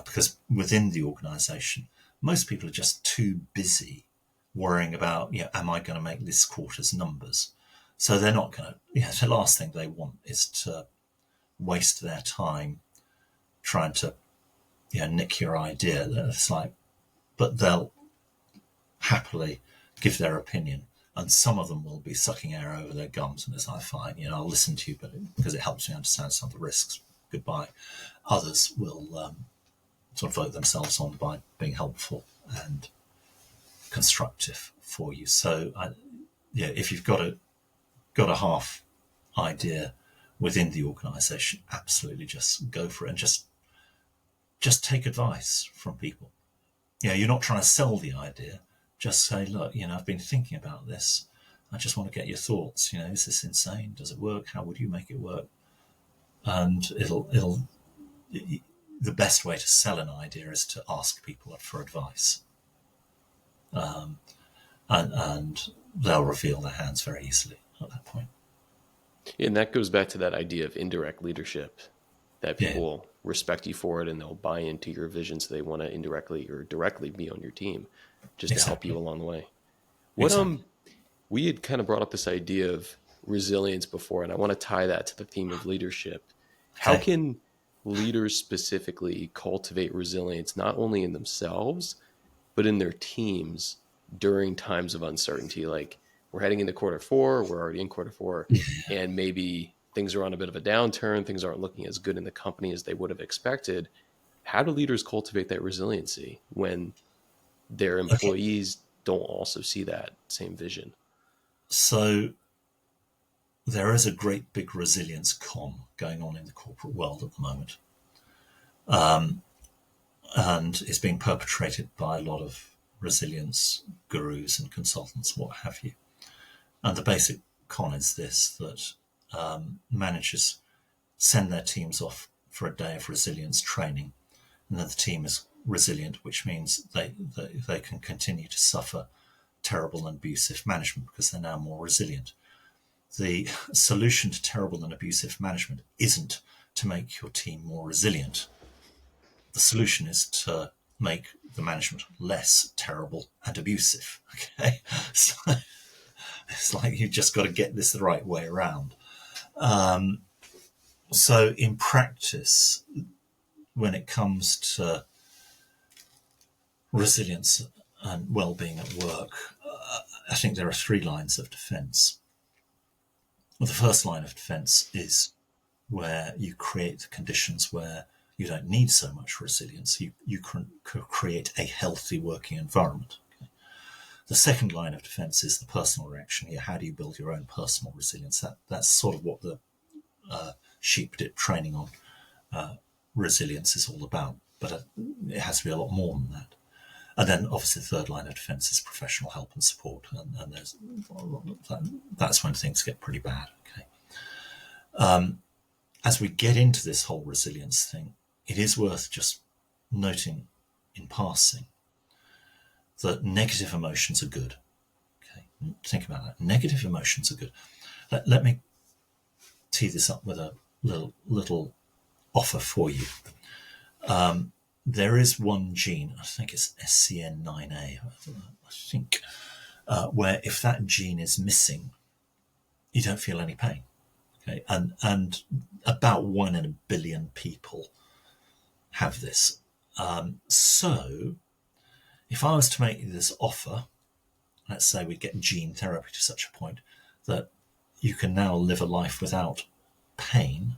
Speaker 1: because within the organisation, most people are just too busy worrying about, am I going to make this quarter's numbers? So they're not going to, the last thing they want is to waste their time trying to, nick your idea. It's like, but they'll happily give their opinion. And some of them will be sucking air over their gums, and it's like, fine, I'll listen to you, but because it helps me understand some of the risks, goodbye. Others will sort of vote themselves on by being helpful and constructive for you. So, if you've got a half idea within the organisation, absolutely just go for it, and just take advice from people. You're not trying to sell the idea. Just say, look, I've been thinking about this. I just want to get your thoughts. Is this insane? Does it work? How would you make it work? And the best way to sell an idea is to ask people for advice. And they'll reveal their hands very easily at that point.
Speaker 2: And that goes back to that idea of indirect leadership, that
Speaker 1: Yeah,
Speaker 2: people will respect you for it and they'll buy into your vision, so they want to indirectly or directly be on your team just to help
Speaker 1: exactly.
Speaker 2: you along the way. What
Speaker 1: Exactly.
Speaker 2: we had kind of brought up this idea of resilience before, and I want to tie that to the theme of leadership. How
Speaker 1: Okay.
Speaker 2: can leaders specifically cultivate resilience not only in themselves but in their teams during times of uncertainty? Like, we're heading into Q4, we're already in Q4, and maybe things are on a bit of a downturn, things aren't looking as good in the company as they would have expected. How do leaders cultivate that resiliency when their
Speaker 1: Okay.
Speaker 2: employees don't also see that same vision?
Speaker 1: So there is a great big resilience con going on in the corporate world at the moment. And it's being perpetrated by a lot of resilience gurus and consultants, what have you. And the basic con is this, that managers send their teams off for a day of resilience training, and then the team is resilient, which means they can continue to suffer terrible and abusive management because they're now more resilient. The solution to terrible and abusive management isn't to make your team more resilient. The solution is to make the management less terrible and abusive. Okay, so it's like you've just got to get this the right way around. So in practice, when it comes to resilience and well-being at work, I think there are three lines of defense. Well, the first line of defense is where you create the conditions where you don't need so much resilience. You can create a healthy working environment. Okay? The second line of defense is the personal reaction. Here, how do you build your own personal resilience? That's sort of what the sheep dip training on resilience is all about. But it has to be a lot more than that. And then, obviously, the third line of defense is professional help and support, and that's when things get pretty bad. Okay. As we get into this whole resilience thing, it is worth just noting in passing that negative emotions are good. Okay, think about that. Negative emotions are good. Let me tee this up with a little offer for you. There is one gene, I think it's SCN9A, I think, where if that gene is missing, you don't feel any pain. Okay, and about 1 in a billion people have this. So if I was to make you this offer, let's say we get gene therapy to such a point that you can now live a life without pain,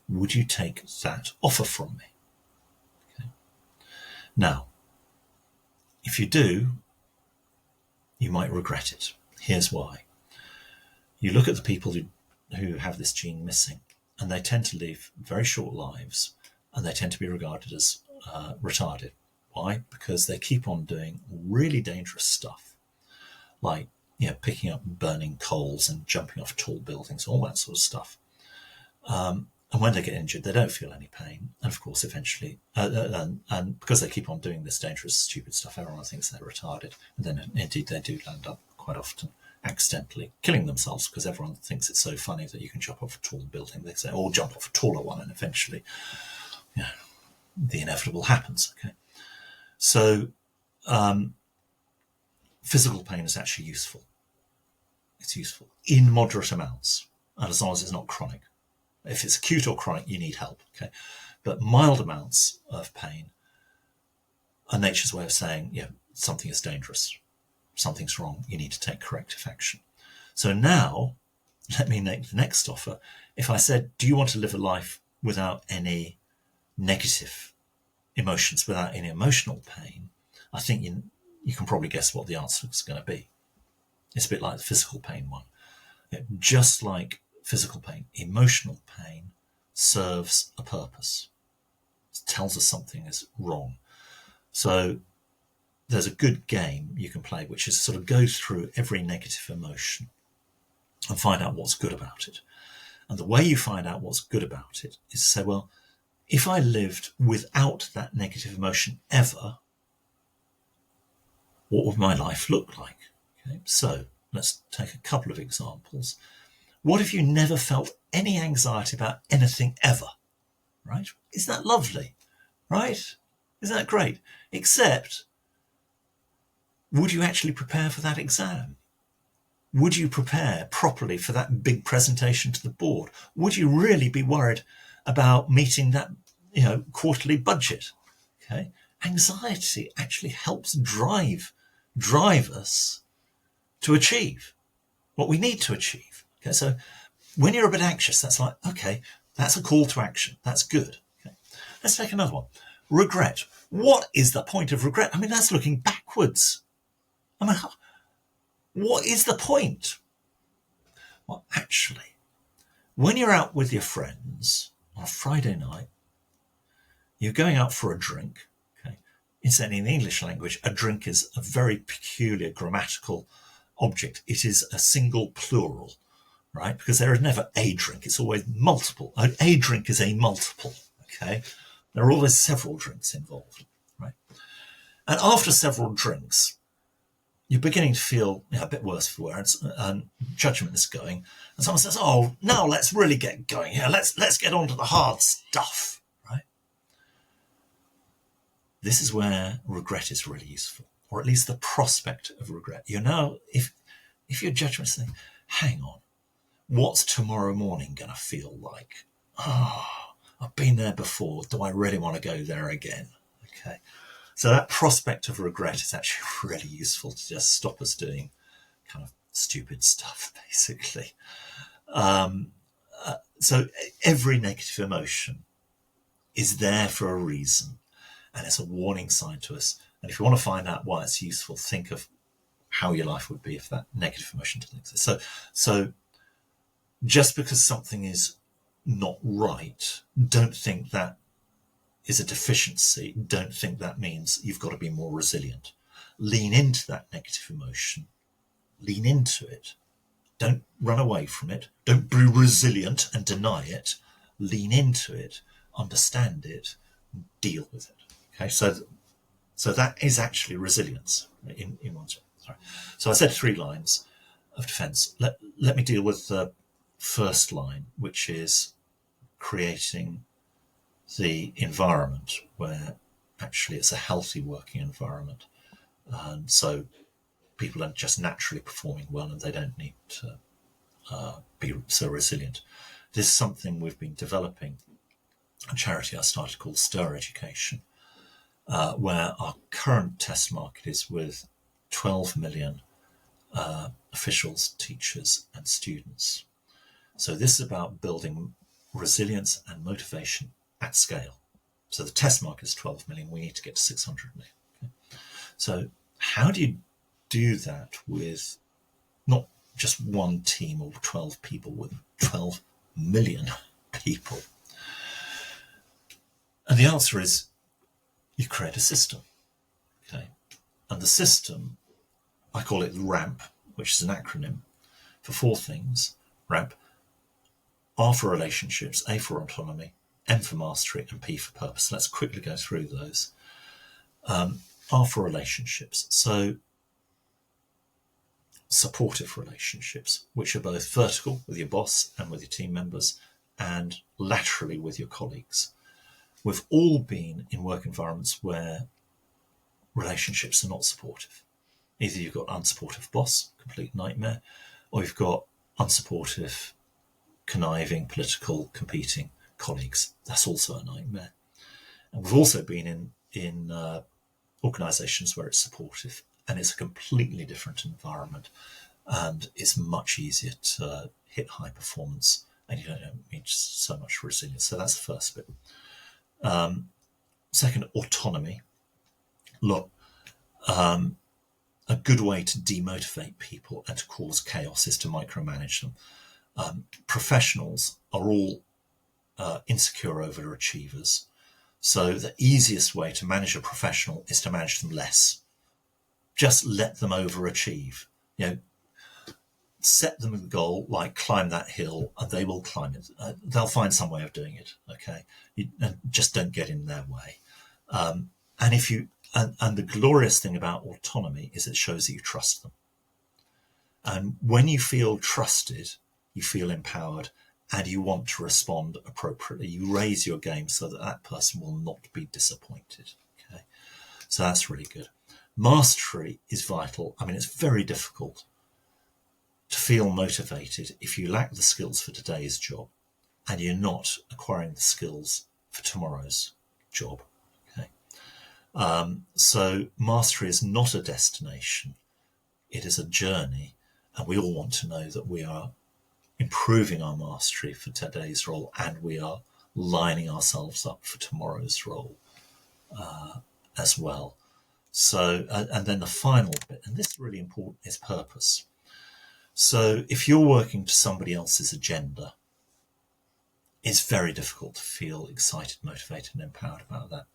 Speaker 1: would you take that offer from me? Okay. Now, if you do, you might regret it. Here's why. You look at the people who have this gene missing, and they tend to live very short lives, and they tend to be regarded as retarded. Why? Because they keep on doing really dangerous stuff, like picking up burning coals and jumping off tall buildings, all that sort of stuff. And when they get injured, they don't feel any pain. And of course, eventually, and because they keep on doing this dangerous, stupid stuff, everyone thinks they're retarded. And then indeed they do land up quite often accidentally killing themselves because everyone thinks it's so funny that you can jump off a tall building. They say, oh, jump off a taller one. And eventually, the inevitable happens. Okay. So physical pain is actually useful. It's useful in moderate amounts, and as long as it's not chronic. If it's acute or chronic, you need help. Okay, but mild amounts of pain are nature's way of saying, something is dangerous, something's wrong, you need to take corrective action. So now, let me make the next offer. If I said, do you want to live a life without any negative emotions, without any emotional pain, I think you can probably guess what the answer is going to be. It's a bit like the physical pain one. Just like physical pain, emotional pain serves a purpose. It tells us something is wrong. So there's a good game you can play, which is sort of go through every negative emotion and find out what's good about it. And the way you find out what's good about it is to say, well, if I lived without that negative emotion ever, what would my life look like? Okay, so let's take a couple of examples. What if you never felt any anxiety about anything ever? Right? Isn't that lovely? Right? Isn't that great? Except, would you actually prepare for that exam? Would you prepare properly for that big presentation to the board? Would you really be worried about meeting that, quarterly budget? Okay. Anxiety actually helps drive us to achieve what we need to achieve. Okay. So when you're a bit anxious, that's like, okay, that's a call to action. That's good. Okay. Let's take another one. Regret. What is the point of regret? I mean, that's looking backwards. I mean, what is the point? Well, actually, when you're out with your friends on a Friday night, you're going out for a drink. Okay. Incidentally, in the English language, a drink is a very peculiar grammatical object. It is a single plural, right? Because there is never a drink. It's always multiple. A drink is a multiple. Okay. There are always several drinks involved, right? And after several drinks, you're beginning to feel a bit worse for wear, and judgment is going. And someone says, "Oh, now let's really get going here. Let's get on to the hard stuff." Right? This is where regret is really useful, or at least the prospect of regret. If your judgment is saying, "Hang on, what's tomorrow morning going to feel like? Oh, I've been there before. Do I really want to go there again?" Okay. So that prospect of regret is actually really useful to just stop us doing kind of stupid stuff, basically. So every negative emotion is there for a reason, and it's a warning sign to us. And if you want to find out why it's useful, think of how your life would be if that negative emotion didn't exist. So just because something is not right, don't think that is a deficiency. Don't think that means you've got to be more resilient. Lean into that negative emotion. Lean into it. Don't run away from it. Don't be resilient and deny it. Lean into it, understand it, deal with it. Okay, so that is actually resilience in one sense. Sorry. So I said 3 lines of defense. Let me deal with the first line, which is creating the environment where actually it's a healthy working environment. And so people are just naturally performing well and they don't need to be so resilient. This is something we've been developing, a charity I started called Stir Education, where our current test market is with 12 million officials, teachers and students. So this is about building resilience and motivation at scale. So the test market is 12 million. We need to get to 600 million. Okay? So how do you do that with not just one team or 12 people, with 12 million people? And the answer is you create a system. Okay? And the system, I call it RAMP, which is an acronym for 4 things. RAMP, R for relationships, A for autonomy, M for mastery, and P for purpose. Let's quickly go through those. R for relationships. So supportive relationships, which are both vertical with your boss and with your team members, and laterally with your colleagues. We've all been in work environments where relationships are not supportive. Either you've got unsupportive boss, complete nightmare, or you've got unsupportive, conniving, political, competing colleagues. That's also a nightmare. And we've also been in organisations where it's supportive, and it's a completely different environment, and it's much easier to hit high performance, and you don't need so much resilience. So that's the first bit. Second, autonomy. Look, a good way to demotivate people and to cause chaos is to micromanage them. Professionals are all insecure overachievers. So the easiest way to manage a professional is to manage them less. Just let them overachieve. set them a goal like climb that hill, and they will climb it. They'll find some way of doing it. Okay, and just don't get in their way. And if you and the glorious thing about autonomy is it shows that you trust them. And when you feel trusted, you feel empowered, and you want to respond appropriately. You raise your game so that that person will not be disappointed. Okay, so that's really good. Mastery is vital. I mean, it's very difficult to feel motivated if you lack the skills for today's job and you're not acquiring the skills for tomorrow's job. Okay, so mastery is not a destination; it is a journey, and we all want to know that we are improving our mastery for today's role and we are lining ourselves up for tomorrow's role as well. So, and then the final bit, and this is really important, is purpose. So if you're working to somebody else's agenda, it's very difficult to feel excited, motivated, and empowered about that.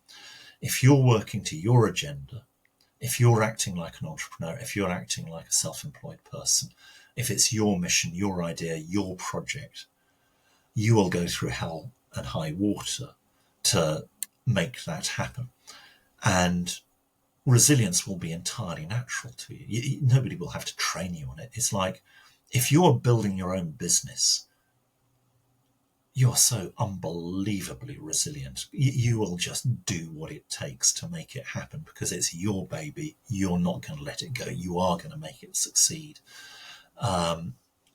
Speaker 1: If you're working to your agenda, if you're acting like an entrepreneur, if you're acting like a self-employed person, if it's your mission, your idea, your project, you will go through hell and high water to make that happen. And resilience will be entirely natural to you. Nobody will have to train you on it. It's like if you're building your own business, you're so unbelievably resilient. You will just do what it takes to make it happen because it's your baby. You're not going to let it go. You are going to make it succeed.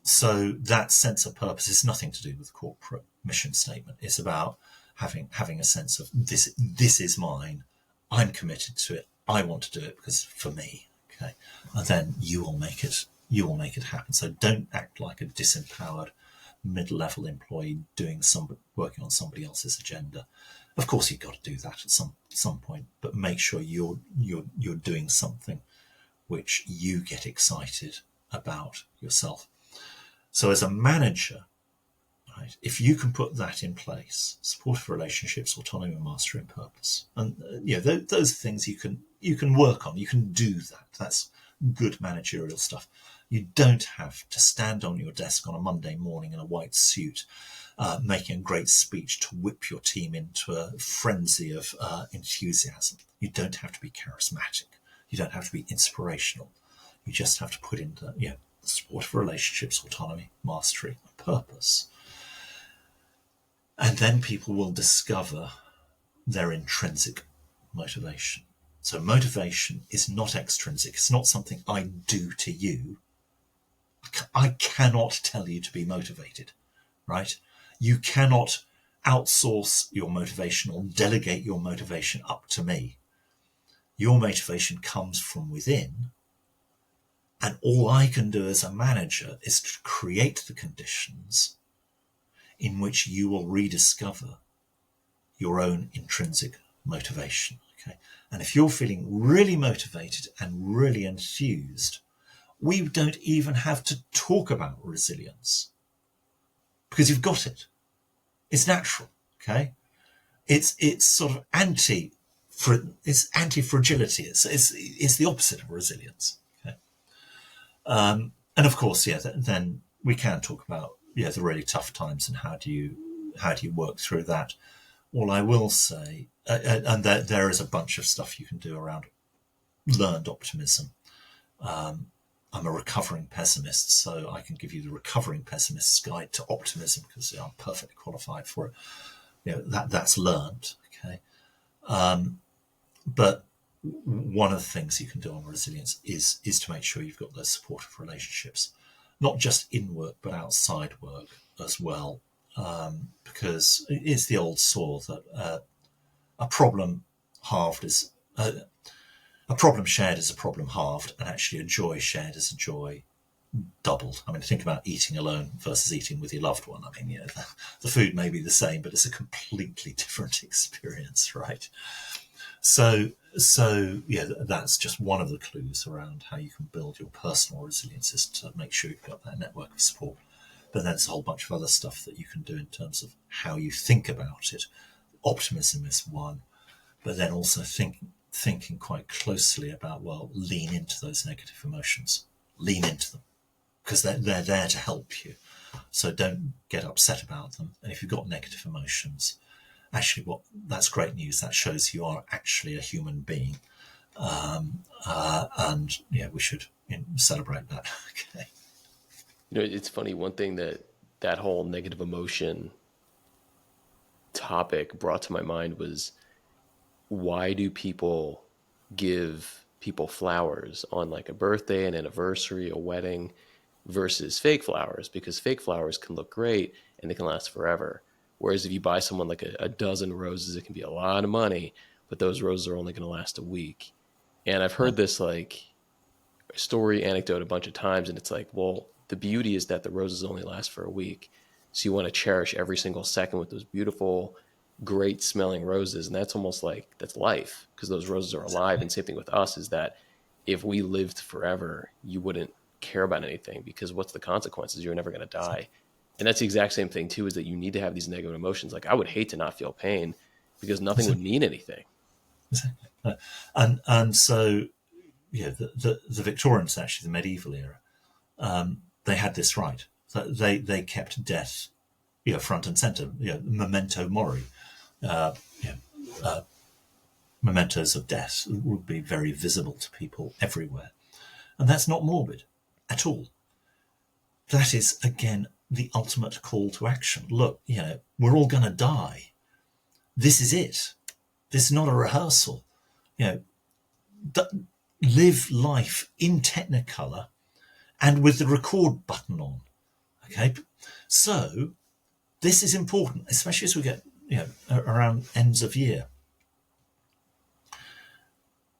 Speaker 1: So that sense of purpose is nothing to do with corporate mission statement. It's about having a sense of this is mine. I'm committed to it. I want to do it because for me. Okay, and then you will make it happen. So don't act like a disempowered mid-level employee working on somebody else's agenda. Of course, you've got to do that at some point, but make sure you're doing something which you get excited about yourself. So as a manager, right, if you can put that in place, supportive relationships, autonomy, mastery, and purpose, and those things you can work on, you can do that. That's good managerial stuff. You don't have to stand on your desk on a Monday morning in a white suit, making a great speech to whip your team into a frenzy of enthusiasm. You don't have to be charismatic. You don't have to be inspirational. You just have to put in the supportive relationships, autonomy, mastery, and purpose. And then people will discover their intrinsic motivation. So motivation is not extrinsic. It's not something I do to you. I cannot tell you to be motivated, right? You cannot outsource your motivation or delegate your motivation up to me. Your motivation comes from within. And all I can do as a manager is to create the conditions in which you will rediscover your own intrinsic motivation. Okay. And if you're feeling really motivated and really enthused, we don't even have to talk about resilience because you've got it. It's natural. Okay. It's sort of anti-fragility. It's the opposite of resilience. Okay. And of course, then we can talk about the really tough times and how do you work through that. All I will say, and there is a bunch of stuff you can do around learned optimism. I'm a recovering pessimist, so I can give you the recovering pessimist's guide to optimism because I'm perfectly qualified for it. That's learned. Okay, but one of the things you can do on resilience is to make sure you've got those supportive relationships, not just in work but outside work as well, because it's the old saw that a problem halved is a problem shared is a problem halved, and actually a joy shared is a joy doubled. I mean, think about eating alone versus eating with your loved one. I mean, the food may be the same, but it's a completely different experience, right? So that's just one of the clues around how you can build your personal resilience is to make sure you've got that network of support. But then there's a whole bunch of other stuff that you can do in terms of how you think about it. Optimism is one, but then also thinking quite closely about, lean into those negative emotions. Lean into them. because they're there to help you. So don't get upset about them. And if you've got negative emotions, actually, that's great news. That shows you are actually a human being. And yeah, we should celebrate that. Okay.
Speaker 2: It's funny. One thing that whole negative emotion topic brought to my mind was, why do people give people flowers on like a birthday, an anniversary, a wedding, versus fake flowers? Because fake flowers can look great and they can last forever. Whereas if you buy someone like a dozen roses, it can be a lot of money, but those roses are only going to last a week. And I've heard this like story anecdote a bunch of times, and it's like, well, the beauty is that the roses only last for a week. So you want to cherish every single second with those beautiful, great smelling roses. And that's almost like, that's life, because those roses are alive. And same thing with us, is that if we lived forever, you wouldn't care about anything, because what's the consequences? You're never going to die. And that's the exact same thing too, is that you need to have these negative emotions. Like, I would hate to not feel pain, because nothing would mean anything.
Speaker 1: Exactly. And so, yeah, the Victorians, actually, the medieval era, they had this right. So they kept death, front and center. Memento mori. Mementos of death would be very visible to people everywhere, and that's not morbid at all. That is, again, the ultimate call to action. Look, we're all going to die. This is it. This is not a rehearsal. Live life in Technicolor and with the record button on. Okay, so this is important, especially as we get around ends of year.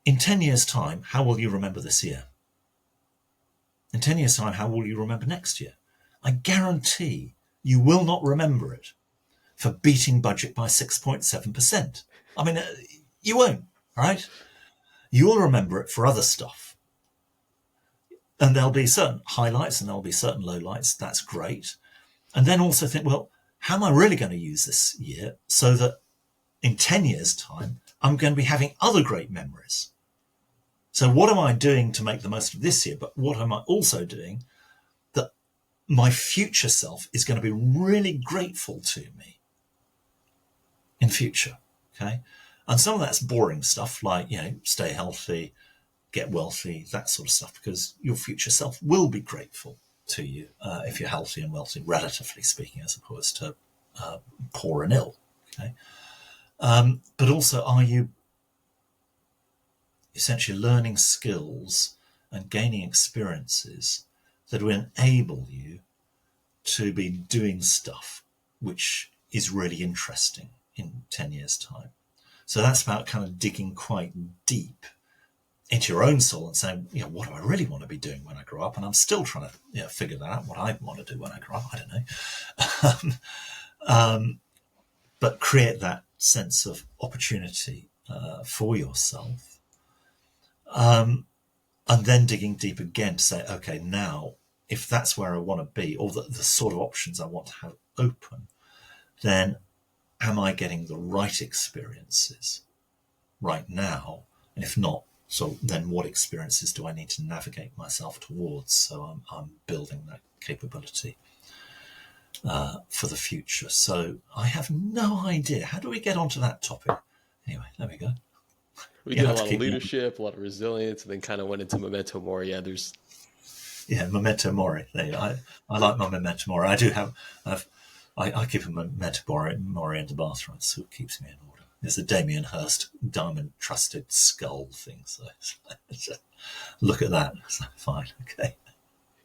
Speaker 1: In 10 years' time, how will you remember this year? In 10 years' time, how will you remember next year? I guarantee you will not remember it for beating budget by 6.7%. I mean, you won't, right? You'll remember it for other stuff. And there'll be certain highlights and there'll be certain lowlights. That's great. And then also think, well, how am I really going to use this year so that in 10 years' time, I'm going to be having other great memories? So what am I doing to make the most of this year? But what am I also doing that my future self is going to be really grateful to me in future? Okay. And some of that's boring stuff like, stay healthy, get wealthy, that sort of stuff, because your future self will be grateful to you if you're healthy and wealthy, relatively speaking, as opposed to poor and ill. Okay. But also, are you essentially learning skills and gaining experiences that will enable you to be doing stuff which is really interesting in 10 years' time? So that's about kind of digging quite deep into your own soul and saying, what do I really want to be doing when I grow up? And I'm still trying to figure that out, what I want to do when I grow up. I don't know. But create that sense of opportunity for yourself. And then digging deep again to say, okay, now, if that's where I want to be, or the sort of options I want to have open, then am I getting the right experiences right now? And if not, so then what experiences do I need to navigate myself towards? So I'm building that capability for the future. So I have no idea. How do we get onto that topic? Anyway, there we go.
Speaker 2: We did a lot of leadership, a lot of resilience, and then kind of went into memento mori. Yeah,
Speaker 1: memento mori. I like my memento mori. I do have. I keep a memento mori in the bathroom, so it keeps me in order. There's a Damien Hirst diamond-trusted skull thing. So look at that. So, fine, okay.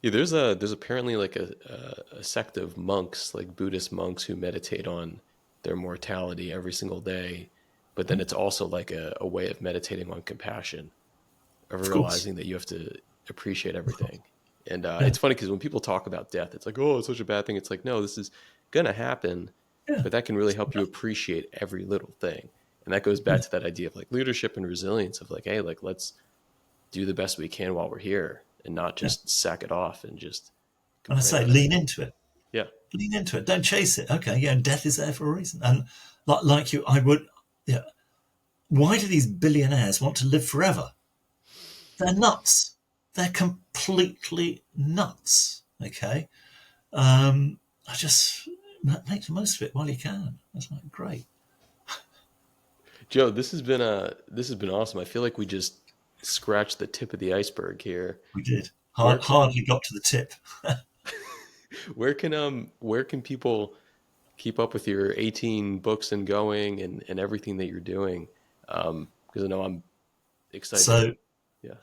Speaker 2: Yeah, there's apparently like a sect of monks, like Buddhist monks, who meditate on their mortality every single day. But then it's also like a way of meditating on compassion, of realizing that you have to appreciate everything. And it's funny because when people talk about death, it's like, oh, it's such a bad thing. It's like, no, this is going to happen, but that can really help you appreciate every little thing. And that goes back to that idea of like leadership and resilience of like, hey, like, let's do the best we can while we're here and not just sack it off and just.
Speaker 1: And I say, lean into it.
Speaker 2: Yeah.
Speaker 1: Lean into it. Don't chase it. Okay. Yeah. Death is there for a reason. And like you, I would, why do these billionaires want to live forever? They're nuts. They're completely nuts. Okay. I just make the most of it while you can. That's like great.
Speaker 2: Jo, this has been awesome. I feel like we just scratched the tip of the iceberg here.
Speaker 1: We did.
Speaker 2: Where
Speaker 1: Hardly
Speaker 2: can
Speaker 1: got to the tip.
Speaker 2: where can people keep up with your 18 books and going and everything that you're doing? Because I know I'm excited to,
Speaker 1: So
Speaker 2: yeah.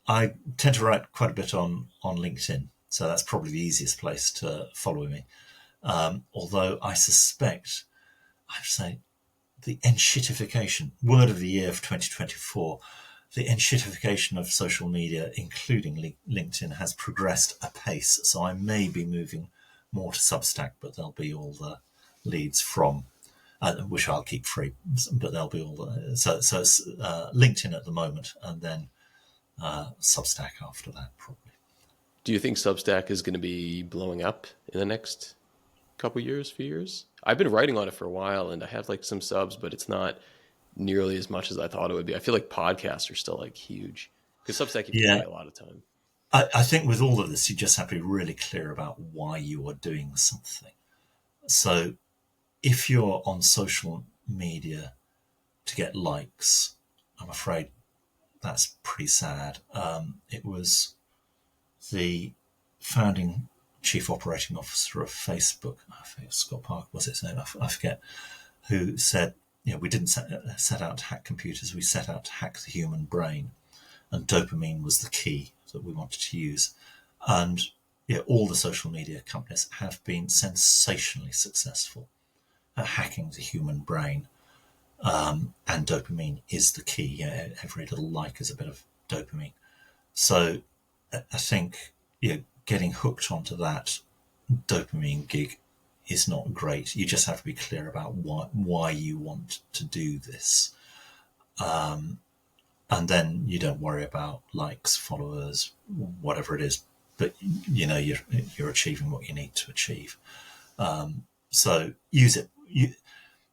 Speaker 1: I tend to write quite a bit on LinkedIn. So that's probably the easiest place to follow me. Although I suspect, I have to say, the enshittification, word of the year for 2024, the enshittification of social media, including LinkedIn, has progressed apace. So I may be moving more to Substack, but there'll be all the leads from, which I'll keep free, but there'll be all the, so it's LinkedIn at the moment, and then Substack after that, probably.
Speaker 2: Do you think Substack is going to be blowing up in the next couple years, few years? I've been writing on it for a while and I have like some subs, but it's not nearly as much as I thought it would be. I feel like podcasts are still like huge because Substack you have to
Speaker 1: Yeah,
Speaker 2: pay a lot of time.
Speaker 1: I think with all of this, you just have to be really clear about why you are doing something. So if you're on social media to get likes, I'm afraid that's pretty sad. It was the founding chief operating officer of Facebook, I forget, Scott Parker was his name, I forget, who said, we didn't set out to hack computers, we set out to hack the human brain. And dopamine was the key that we wanted to use. And all the social media companies have been sensationally successful at hacking the human brain. And dopamine is the key. Every little like is a bit of dopamine. So I think getting hooked onto that dopamine gig is not great. You just have to be clear about why you want to do this. And then you don't worry about likes, followers, whatever it is. But you're achieving what you need to achieve. So use it.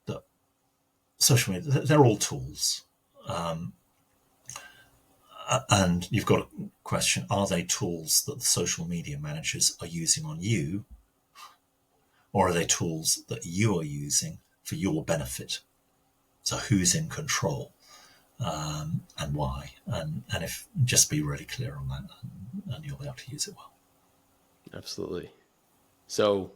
Speaker 1: The social media, they're all tools. And you've got a question, are they tools that the social media managers are using on you, or are they tools that you are using for your benefit? So who's in control, and why? And if just be really clear on that, and you'll be able to use it well.
Speaker 2: Absolutely. So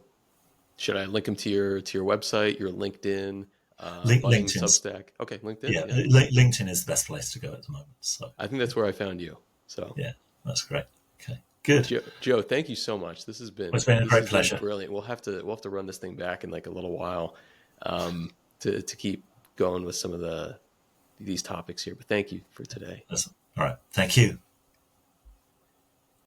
Speaker 2: should I link them to your website, your LinkedIn, budding
Speaker 1: LinkedIn's
Speaker 2: Substack? Okay, LinkedIn.
Speaker 1: Yeah,
Speaker 2: Yeah,
Speaker 1: LinkedIn is the best place to go at the moment. So
Speaker 2: I think that's where I found you. So
Speaker 1: yeah, that's great. Okay, good.
Speaker 2: Jo, thank you so much. This has
Speaker 1: Well, it's been a
Speaker 2: this
Speaker 1: great
Speaker 2: has been
Speaker 1: pleasure.
Speaker 2: brilliant. We'll have to run this thing back in like a little while to keep going with some of these topics here. But thank you for today.
Speaker 1: Listen. All right, thank you.